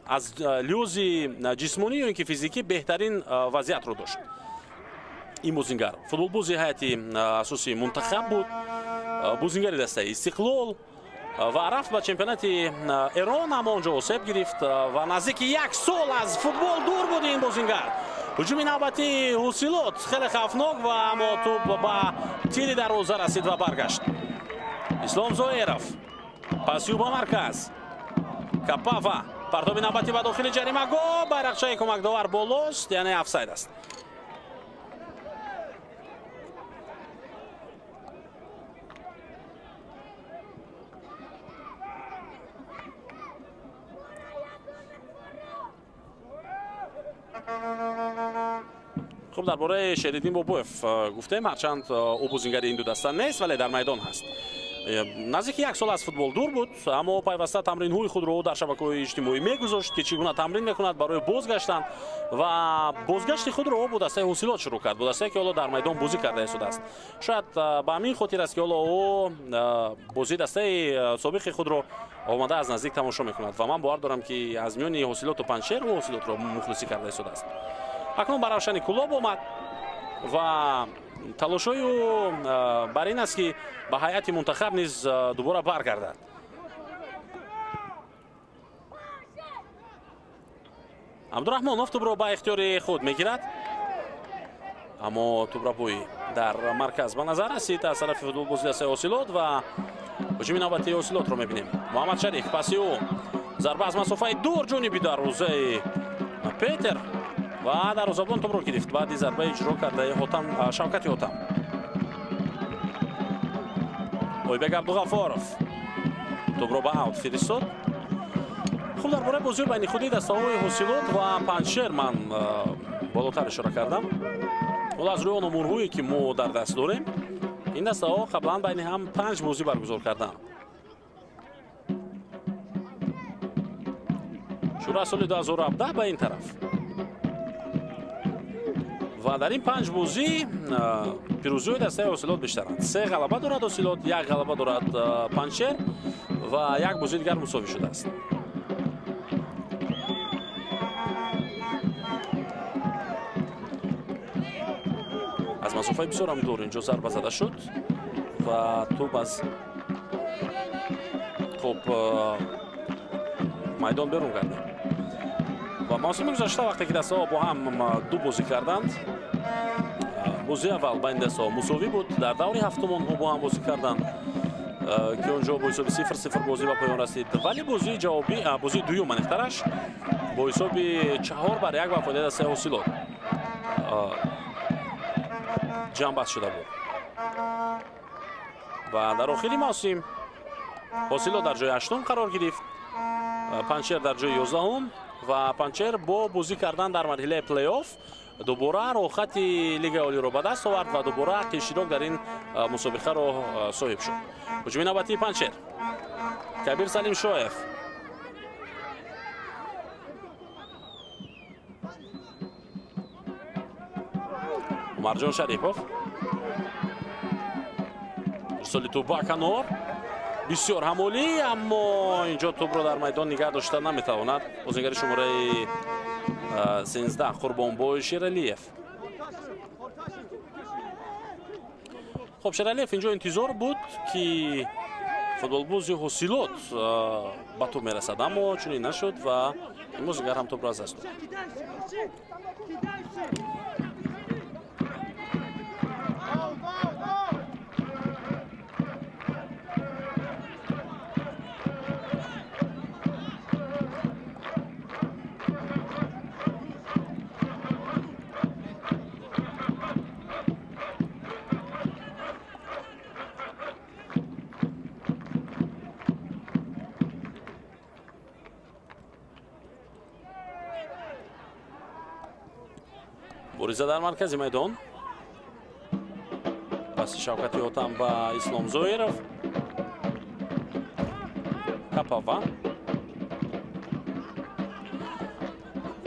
از لحاظ جسمانی و اینکه فیزیکی بهترین وضعیت رو داشت. این بازیگر فوتبالبازی هیئت اساسی منتخب بود، بازیگر دسته استقلال و رفت به چمپیونات ایران، اما اونجا آسیب گرفت و نزدیک یک سال از فوتبال دور بود این بازیگر. هجوم نوبتی حاصلات خیلی خطرناک و اما توپ با تیری دروازه رسید و برگشت. اسلام زاهرов پاسیو با مرکز کپاوا پرتاب نوبتی به داخل جریمه‌گاه، بیرقچه کمک داور بالاست، یعنی افساید است. خب درباره شریدین باباєv گفتیم، هرچند او بازیگر این دو دسته نیست ولی در میدان هست. نزدیک یک سال از فوتبال دور بود، اما پیوسته تمرین‌های خود رو در شبکه‌های اجتماعی می‌گذاشت که چگونه تمرین می‌کند برای بازگشتن و بازگشت خود رو با دسته حاصلات شروع کرد، با دسته که حالا در میدان بازی کرده شده است. شاید به همین خاطر است که حالا او بازی دسته سابق خود رو آماده از نزدیک تماشا می‌کند و من باور دارم که از میان حاصلات و پنچر و حاصلات رو مخلصی کرده شده است. اکنون برای روشن کلاب آمد و تلاش‌های او بر این است که به هیئت منتخب نیز دوباره برگردد. عبدالرحمانов توپ را به اختیار خود میگیرد، اما توپ را در مرکز به نظر رسید از طرف فوتبالبازی دسته حاصلات و هجوم نوبتی حاصلات رو میبینیم. محمد شریف پاسی او ضربه از مسافه دور جانبی دروازه پیتر و دروازه‌بان توپ رو گرفت. بعد ضربه اجرا کرده شوکت حاتم. ойбек عبدالغفارов توپ رو به اوت فرستاد. خب درباره بازی بین خودی دسته‌های حاصلات و پنچر من بالاتر اشاره کردم. حالا از روی آن امورهایی که ما در دست داریم، این دسته‌ها قبلا بین هم 5 بازی برگزار کردن. شروع سال 2017 به این طرف و در این 5 بازی پیروزی دسته حاصلات بیشترند. 3 غلبه دارد حاصلات، 1 غلبه دارد پنچر و 1 بازی دیگر مساوی شده است. از مسافه بسیار هم دور اینجا ضربه زده شد و توپ از خب میدان بیرون گردید. و موسم گذشته وقتی که دسته ها با هم دو بازی کردند، بازی اول بین دسته ها مساوی بود، در دور هفتم ها با هم بازی کردند که اونجا با حساب 0-0 بازی به پایان رسید، ولی بازی جوابی بازی دوم منخترش با حساب 4-1 به فایده دسته حاصلات جمع بست شده بود. و در آخری موسم حاصلات در جای 8 قرار گرفت، پنچر در جای 11 و پنچر با بازی کردن در مرحله پلی آف дубора рохати лигаи олиро ба даст овард ва дубора ҳаққи иштирок дар ин мусобиқаро соҳиб шуд. ҳуҷуми навбатии Панчер. Кабир Салим Шоев. Умарҷон Шарипов. ирсоли тӯб ба канор. бисёр ҳамолӣ, аммо инҷо тӯбро дар майдон нигоҳ дошта наметавонад. бозингари шумораи 13 Қурбонбой Шералиев. хоб, Шералиев инҷо интизор буд ки футболбози ҳосилот ба тӯб мерасад, аммо чунин нашуд ва ин бозингар ҳам тӯбро аз даст дод. бориза дар маркази майдон. паси Шавкати Отам ба Ислом Зоиров. Капава.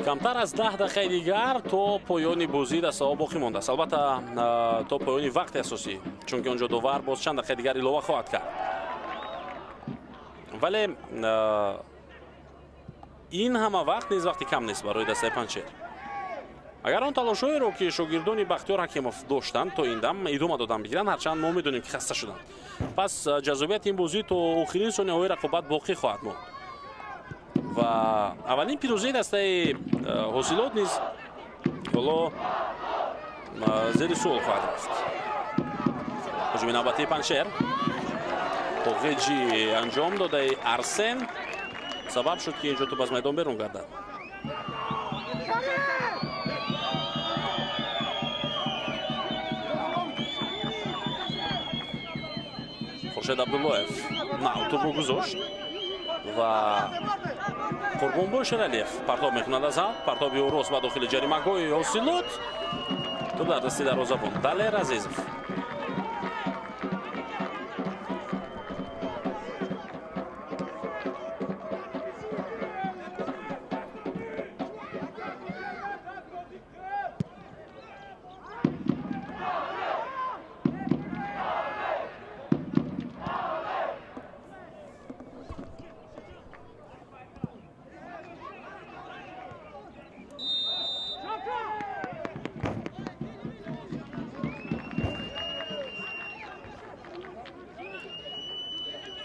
камтар аз 10 дақиқаи дигар то поёни бозӣ дастаҳо боқӣ мондааст. албатта то поёни вақти асосӣ, чунки онҷо довар боз чанд дақиқаи дигар илова хоҳад кард. вале ин ҳама вақт низ вақти кам нест барои дастаи Панчер. агар он талошҳоеро ки шогирдони Бахтиёр Ҳакимов доштанд то ин дам идома додан бигиранд, ҳарчанд мо медонем ки хаста шуданд. пас ҷазобияти ин бозӣ то охирин сониҳаҳои рақобат боқӣ хоҳад монд. ва аввалин пирӯзии дастаи ҳосилот низ ҳоло зери суол хоҳад рафт. ҳуҷуми навбатии Панчер. тоғиҷи анҷом додаи Арсен сабаб шуд ки инҷо тӯб аз майдон берун гардад. Хуршед Абдуллоев нав тӯбро гузошт ва Қурбонбой Шералиев партоб мекунад аз ҳав. партоби орост ба дохили ҷаримагоҳи ҳосилот. тӯб дар дасти дарвозабон Далер Азизов.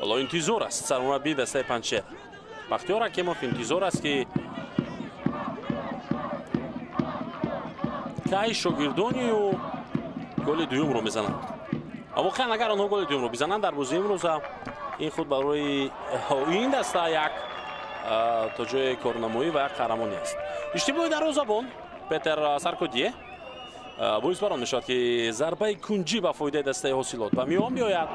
ҳоло интизор аст сармураббии дастаи Панчер. Бахтиёр Ҳакимов интизор аст ки кай шогирдонию голи дуюмро мезананд. воқеан агар онҳо голи дуюмро бизананд дар бозии имрӯза, ин худ барои ин даста як то ҷои корнамоӣ ва як қаҳрамонӣ аст. иштибоҳи дарвозабон Петер Саркодие боис барон мешавад ки зарбаи кунҷӣ ба фоидаи дастаи ҳосилот ба миён биёяд.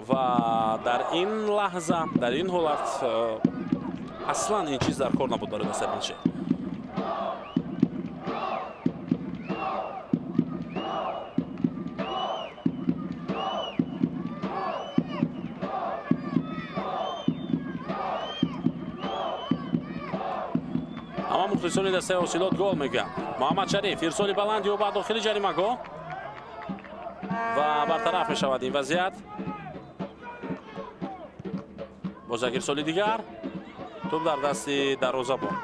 ва дар ин лаҳза, дар ин ҳолат аслан ин чиз дар кор набуд барои дастаи Панчер. ҳама мухлисони дастаи ҳосилот гол мегӯянд. Муҳаммад Шариф ирсоли баланд ё ба дохили ҷаримагоҳ ва бартараф мешавад ин вазъият. боз як ирсоли дигар. тӯб дар дасти дарвозабон.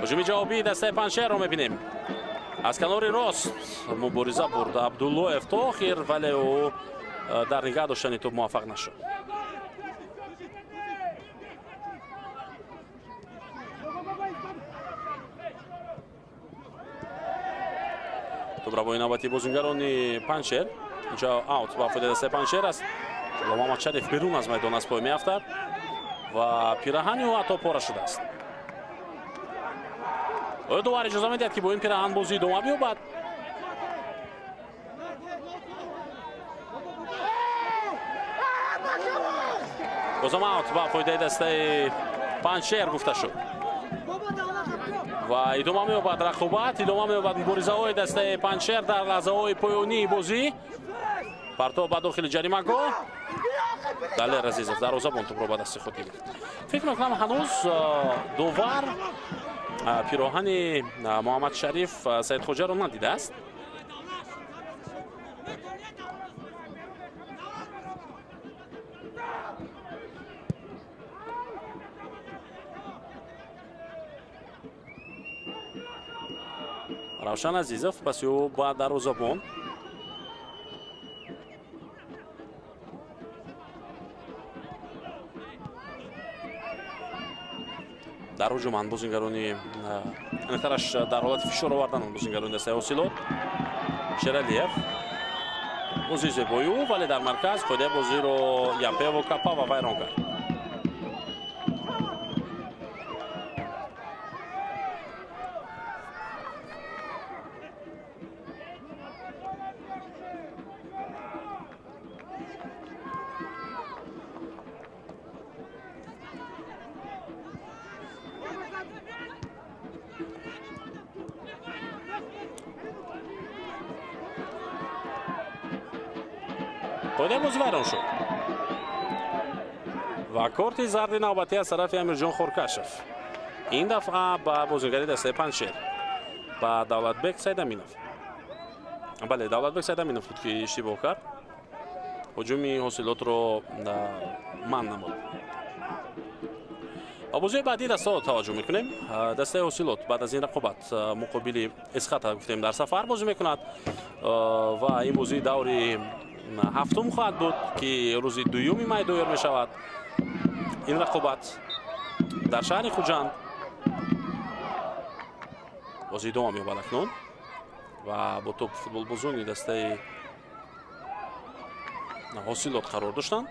ҳуҷуми ҷавобии дастаи Панчерро мебинем. аз канори рост мубориза бурд Абдуллоев то охир, вале ӯ дар нигоҳ доштани тӯб муваффақ нашуд. тӯбравои навбати бозингарони Панчер. инҷо аут ба фоидаи дастаи Панчер аст. Муҳаммад Шариф берун аз майдон аз пой меафтад ва пираҳани ӯ ҳатто пора шудааст. оё довар иҷоза медиҳад ки бо ин пираҳан бозӣ идома биёбад? бозам аут ба фоидаи дастаи Панчер гуфта шуд. ва идома меёбад рақобат, идома меёбад муборизаҳои дастаи Панчер дар лаҳзаҳои поёнии бозӣ. партов ба дохили ҷаримагоҳ. Далер Азизов дарвозабон тӯбро ба дасти худ гирифт. фикр мекунам ҳанӯз довар пироҳани Муҳаммад Шариф Саидхоҷаро надидааст. Равшан Азизов паси ӯ ба дарвозабон. дар ҳуҷуманд бозингарони инахтараш дар ҳолати фишор овардан бозингарони дастаи ҳосилот. Шералиев бозӣ зебои ӯ, вале дар марказ қоидаи бозиро Япево Капава вайрон кард. қоидаи бозӣ вайрон шуд ва корти зарди навбатӣ аз тарафи Амирҷон Хоркашев. ин дафъа ба бозингари дастаи Панчер ба Давлатбек Сайдаминов. бале, Давлатбек Сайдаминов буд ки иштибоҳ кард. ҳуҷуми ҳосилотро манъ намуд. ба бозии баъди дастаҳо таваҷҷӯҳ мекунем. дастаи ҳосилот баъд аз ин рақобат муқобили Эсхата гуфтем дар сафар бозӣ мекунад ва ин бозӣ даври ҳафтум хоҳад буд ки рӯзи 2 май доир мешавад. ин рақобат дар шаҳри Хуҷанд бозӣ идома меёбад акнун ва бо топ футболбозони дастаи ҳосилот қарор доштанд,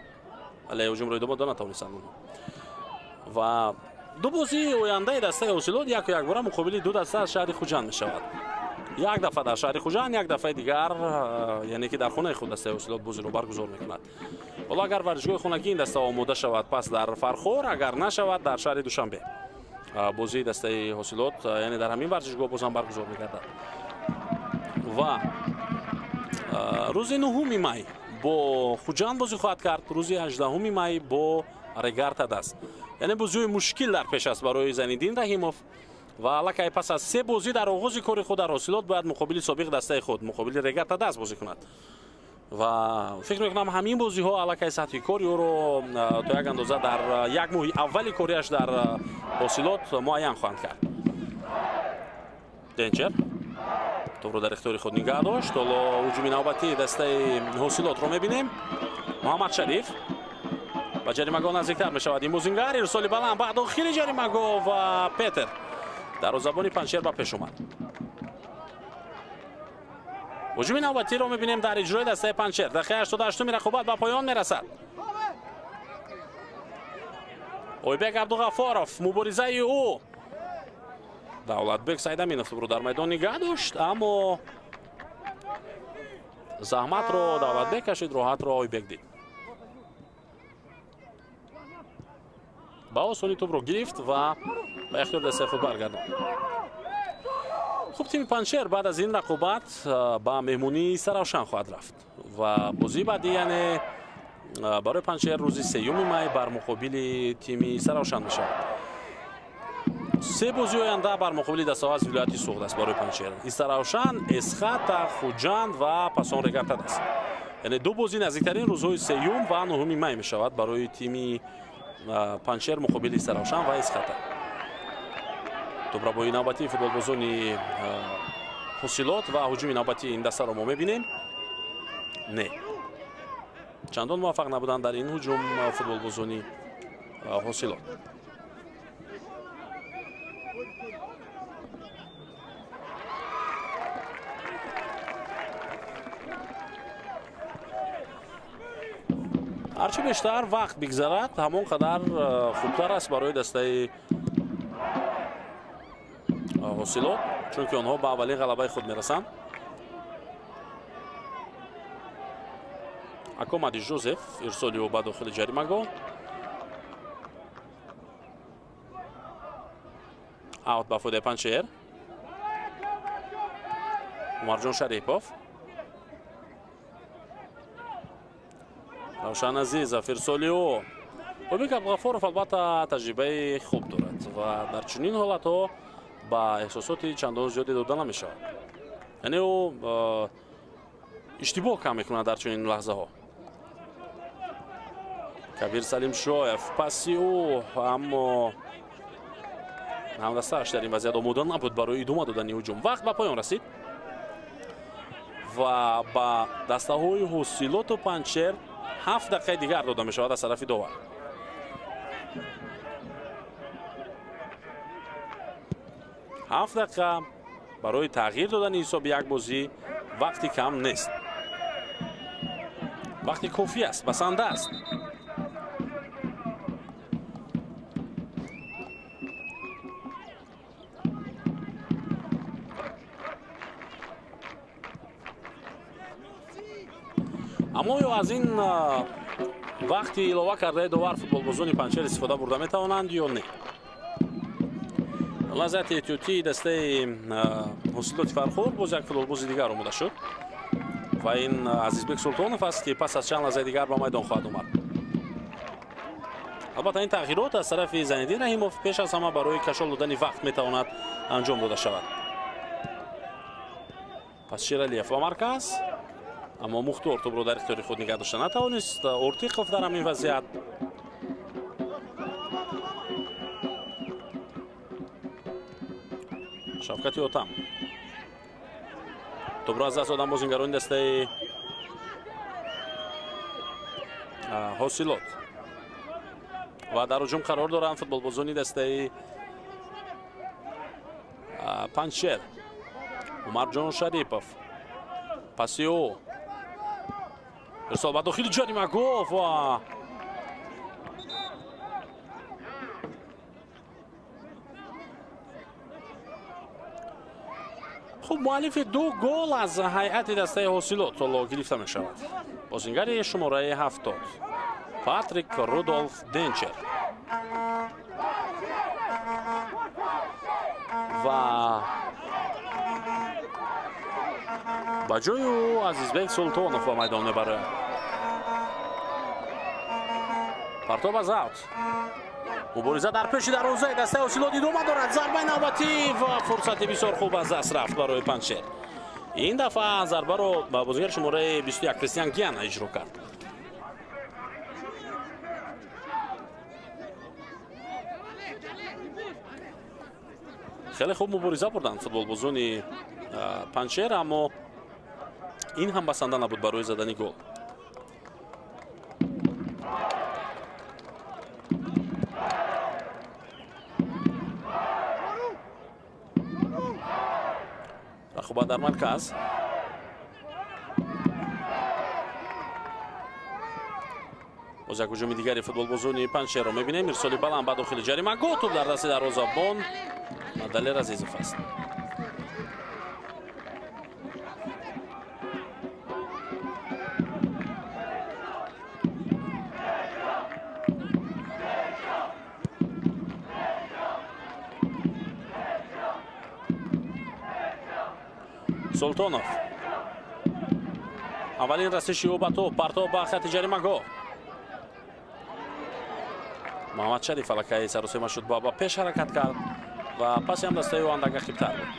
вале ҳуҷумро идома дода натавонистанд. ва ду бозии ояндаи дастаи ҳосилот яку якбора муқобили ду даста аз шаҳри Хуҷанд мешавад. як дафъа дар шаҳри Хуҷанд, як дафъаи дигар яъне ки дар хонаи худ дастаи ҳосилот бозиро баргузор мекунад. ҳоло агар варзишгоҳи хонагӣ ин даста омода шавад, пас дар Фархор, агар нашавад дар шаҳри Душанбе бозии дастаи ҳосилот яъне дар ҳамин варзишгоҳ бозам баргузор мегардад. ва рӯзи 9 май бо Хуҷанд бозӣ хоҳад кард, рӯзи 18 май бо Регарта Даст. яъне бозиҳои мушкил дар пеш аст барои Зайниддин Раҳимов ва аллакай пас аз 3 бозӣ дар оғози кори худ дар ҳосилот бояд муқобили собиқ дастаи худ, муқобили Регарта Даст бозӣ кунад. ва фикр мекунам ҳамин бозиҳо аллакай сатҳи кори ӯро то як андоза дар як моҳи аввали кориаш дар ҳосилот муайян хоҳанд кард. Денчер тӯбро дар ихтиёри худ нигаҳ дошт. ҳоло ҳуҷуми навбатии дастаи ҳосилотро мебинем. Муҳаммад Шариф ба ҷаримагоҳ наздиктар мешавад. ин бозингар ирсоли баланд ба дохили ҷаримагоҳ ва Петер дарвозабони Панчер ба пеш омад. ҳуҷуми навбатиро мебинем дар иҷрои дастаи Панчер. дақиқаи 88 рақобат ба поён мерасад. Ойбек Абдуғафоров муборизаи ӯ. Давлатбек Сайдаминов тӯбро дар майдон нигаҳ дошт, аммо заҳматро Давлатбек кашид, роҳатро Ойбек дид. ба осонӣ тӯбро гирифт ва ба ихтиёри дастаи худ баргардонд. хуб, тими Панчер баъд аз ин рақобат ба меҳмонӣ Саравшан хоҳад рафт ва бозии баъдӣ яъне барои Панчер рӯзи 3 май бар муқобили тими Саравшан мешавад. 3 бозии оянда бар муқобили дастаҳо аз вилояти Суғд аст барои Панчер. Саравшан, Эсхата, Хуҷанд ва пасон Регарта Даст. яъне ду бозӣ наздиктарин рӯзҳои 3 ва 9 май мешавад барои тими Панчер муқобили Саравшан ва Эсхата. тӯбрабои навбатии футболбозони ҳосилот ва ҳуҷуми навбатии ин дастаро мо мебинем. не чандон муваффақ набуданд дар ин ҳуҷум футболбозони ҳосилот. ҳарчи бештар вақт бигзарад, ҳамон қадар хубтар аст барои дастаи ҳосилот, чунки онҳо ба аввалин ғалабаи худ мерасанд. Акомади Жозеф ирсоли ӯ ба дохили ҷаримагоҳ. аут ба фоидаи Панчер. Умарҷон Шарипов, Равшан Азизов, Ирсолио. Обик Абғафоров албатта таҷрибаи хуб дорад ва дар чунин ҳолатҳо ба эҳсосоти чандон зиёде дода намешавад. яъне ӯ иштибоҳ кам мекунад дар чунин лаҳзаҳо. Кабир Салимшоев, паси ӯ, аммо ҳамдастааш дар ин вазъият омода набуд барои идома додани ҳуҷум. Вақт ба поён расид ва ба дастаҳои ҳосилоту Панчер 7 дақиқаи дигар дода мешавад аз тарафи довар. ҳафт дақиқа барои тағйир додани ҳисоби як бозӣ вақти кам нест. вақти кофӣ аст, басанда аст. аммо ё аз ин вақти илова кардаи довар футболбозони Панчер истифода бурда метавонанд ё не? лаззати эҳтиётии дастаи ҳосилоти Фархор боз як футболбози дигар омода шуд ва ин Азизбек Султонов аст ки пас аз чанд лаҳзаи дигар ба майдон хоҳад омад. албатта ин тағйирот аз тарафи Зайниддин Раҳимов пеш аз ҳама барои кашол додани вақт метавонад анҷом дода шавад. пас Шералиев ба марказ, аммо Мухтор тӯбро дар ихтиёри худ нигоҳ дошта натавонист. Ортиқов дар ҳамин вазъият Шавкати Отам тӯбро аз даст додан бозингарони дастаи ҳосилот ва дар ҳуҷум қарор доранд футболбозони дастаи Панчер. Умарҷон Шарипов, паси ӯ, ирсол ба дохили ҷаримагоҳ ва хуб, муаллифи ду гол аз ҳайати дастаи ҳосилот ҳоло гирифта мешавад. бозингари шумораи 70 Патрик Рудольф Денчер ва ба ҷои ӯ Азизбек Султонов ба майдон мебарад. партоб аз аут. мубориза дар пеши дарозаи дастаи ҳосилот идома дорад. зарбаи навбатӣ ва фурсати бисёр хуб аз даст рафт барои Панчер. ин дафъа зарбаро ба бозигари шумораи 21 Кристиан Гиана иҷро кард. хеле хуб мубориза бурданд футболбозони Панчер, аммо ин ҳам басанда набуд барои задани гол. рақобат дар марказ. боз як ҳуҷуми дигари футболбозони Панчерро мебинем. ирсоли баланд ба дохили ҷаримагоҳ, тӯб дар дасти дарвозабон Далер Азизов аст. Султонов, аввалин расиши ӯ ба топ, партоб ба хати ҷаримагоҳ. Муҳаммад Шариф аллакай саросема шуд, ба пеш ҳаракат кард ва паси ҳам дастаи ӯ андак ақибтар буд.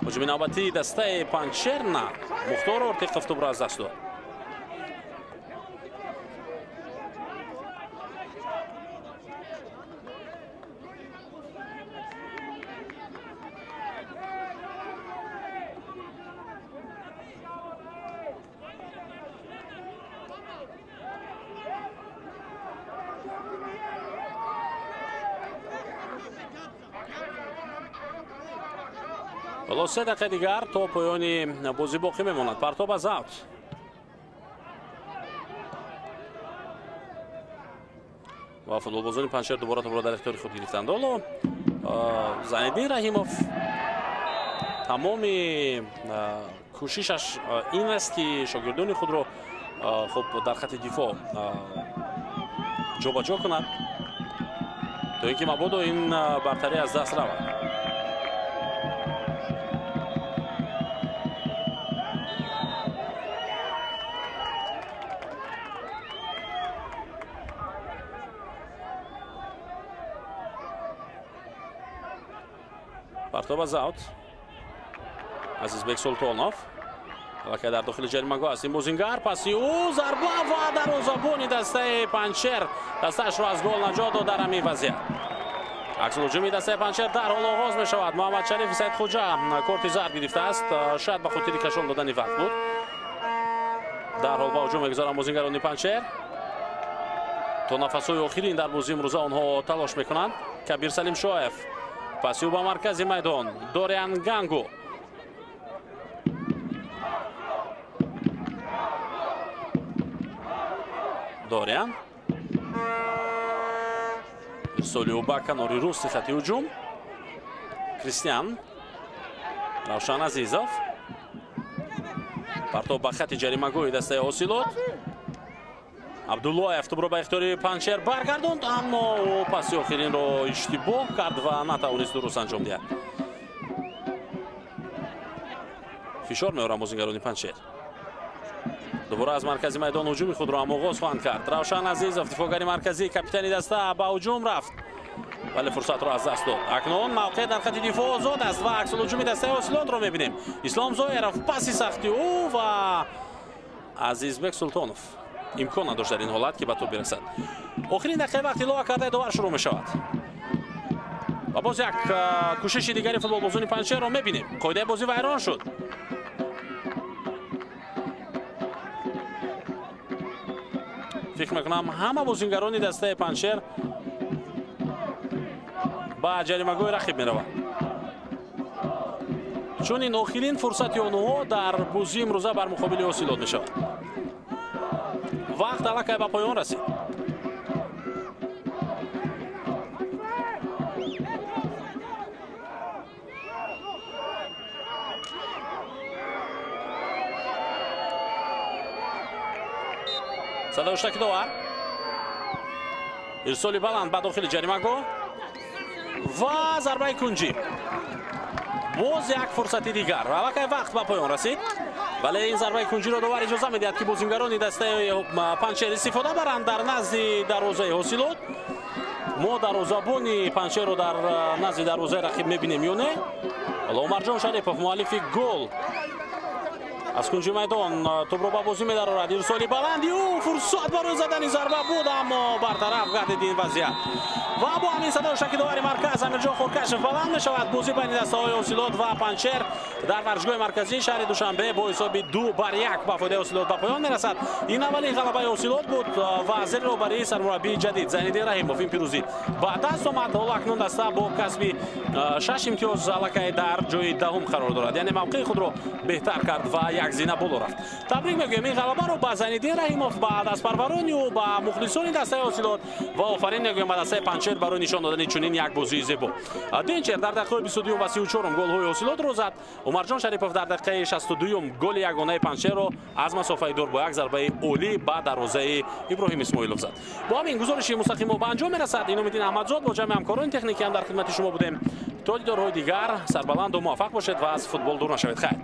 ҳуҷуми навбатии дастаи Панчер на Мухтор Ортиқов тӯбро аз даст дод. ҳоло 3 дақиқа дигар то поёни бозӣ боқӣ мемонад. партоб аз аут. ва футболбозони Панчер дубора тӯбро дар ихтиёри худ гирифтанд. ҳоло Зайниддин Раҳимов тамоми кӯшишаш ин аст ки шогирдони худро хуб дар хати дифоъ ҷобаҷо кунад. то ин ки мабодо ин бартарӣ аз даст равад. партоба заут Азизбек Султонов аллакай дар дохили ҷаримаҳгоҳ аст. ин бозингар паси ӯ зарба ва дарвозабони дастаи Панчер дастаашро аз гол наҷот дод дар ҳамин вазъият. аксулҳуҷуми дастаи Панчер дарҳол оғоз мешавад. муҳаммад Шариф Саидхоҷа корти зард гирифтааст. шояд ба хотири кашон додани вақт буд. дарҳол ба ҳуҷум мегузоранд бозингарони Панчер. то нафасҳои охирин дар бозии имрӯза онҳо талош мекунанд. Кабир Салимшоев паси ӯ ба маркази майдон. Дориан Гангу Дориан ирсоли ӯ ба канори рости хати ҳуҷум. Кристиан Равшан Азизов партоб ба хати ҷаримагоҳи дастаи ҳосилот. Абдуллоев тӯбро ба ихтиёри Панчер баргардонд, аммо ӯ паси охиринро иштибоҳ кард ва натавонист дуруст анҷом диҳад. фишор меоранд бозингарони Панчер. дубора аз маркази майдон ҳуҷуми худро ҳам оғоз хоҳанд кард. Равшан Азизов дифоъгари марказӣ капитани даста ба ҳуҷум рафт, вале фурсатро аз даст дод. акнун мавқеъ дар хати дифоъ озод аст ва аксулҳуҷуми дастаи ҳосилотро мебинем. Ислом Зоиров паси сахти ӯ ва Азизбек Султонов имкон надошт дар ин ҳолат ки ба топ бирасад. охирин дақиқаи вақти илова кардаи довар шурӯъ мешавад ва боз як кӯшиши дигари футболбозони Панчерро мебинем. қоидаи бозӣ вайрон шуд. фикр мекунам ҳама бозингарони дастаи Панчер ба ҷаримагоҳи рақиб мераванд, чун ин охирин фурсати онҳо дар бозии имрӯза бар муқобили ҳосилот мешавад. вақт аллакай ба поён расид. садоштаки довар ирсоли баланд ба дохили ҷаримагоҳ ва зарбаи кунҷӣ. боз як фурсати дигар. аллакай вақт ба поён расид, вале ин зарбаи кунҷиро довар иҷоза медиҳад ки бозингарони дастаи Панчер истифода баранд дар назди дарвозаи ҳосилот. мо дарвозабони Панчерро дар назди дарвозаи рақиб мебинем ё не? ҳоло Умарҷон Шарипов муаллифи гол аз кунҷи майдон тӯбро ба бозӣ медарорад. ирсоли баланди ӯ фурсат барои задани зарба буд, аммо бартараф гардид ин вазъият. ва бо ҳамин садоштаки довари марказ Амирҷон Хуркашев баланд мешавад. бозӣ байни дастаҳои ҳосилот ва Панчер дар варзишгоҳи марказии шаҳри Душанбе бо ҳисоби 2-1 ба фоидаи ҳосилот ба поён мерасад. ин аввалин ғалабаи ҳосилот буд ва зери роҳбарии сармураббии ҷадид Зайниддин Раҳимов ин пирӯзӣ ба даст омад. ҳоло акнун даста бо касби 6 имтиёз аллакай дар ҷои даҳум қарор дорад, яъне мавқеи худро беҳтар кард ва як зина боло рафт. табрик мегӯем ин ғалабаро ба Зайниддин Раҳимов, ба дастпарварони ӯ, ба мухлисони дастаи ҳосилот ва офарин мегӯем ба дастаи Панчер барои нишон додани чунин як бозии зебо. Денчер дар дақиқаи 22 ва 34 голҳои ҳосилотро зад. Умарҷон Шарипов дар дақиқаи 62 голи ягонаи Панчерро аз масофаи дур бо як зарбаи олӣ ба дарвозаи Иброҳим Исмоилов зад. бо ҳамин гузориши мустақимо ба анҷом мерасад. Иномиддин Аҳмадзод бо ҷамъи ҳамкорони техникиам дар хидмати шумо будем. то дидорҳои дигар сарбаланду муваффақ бошед ва аз футбол дур нашавед. хайр.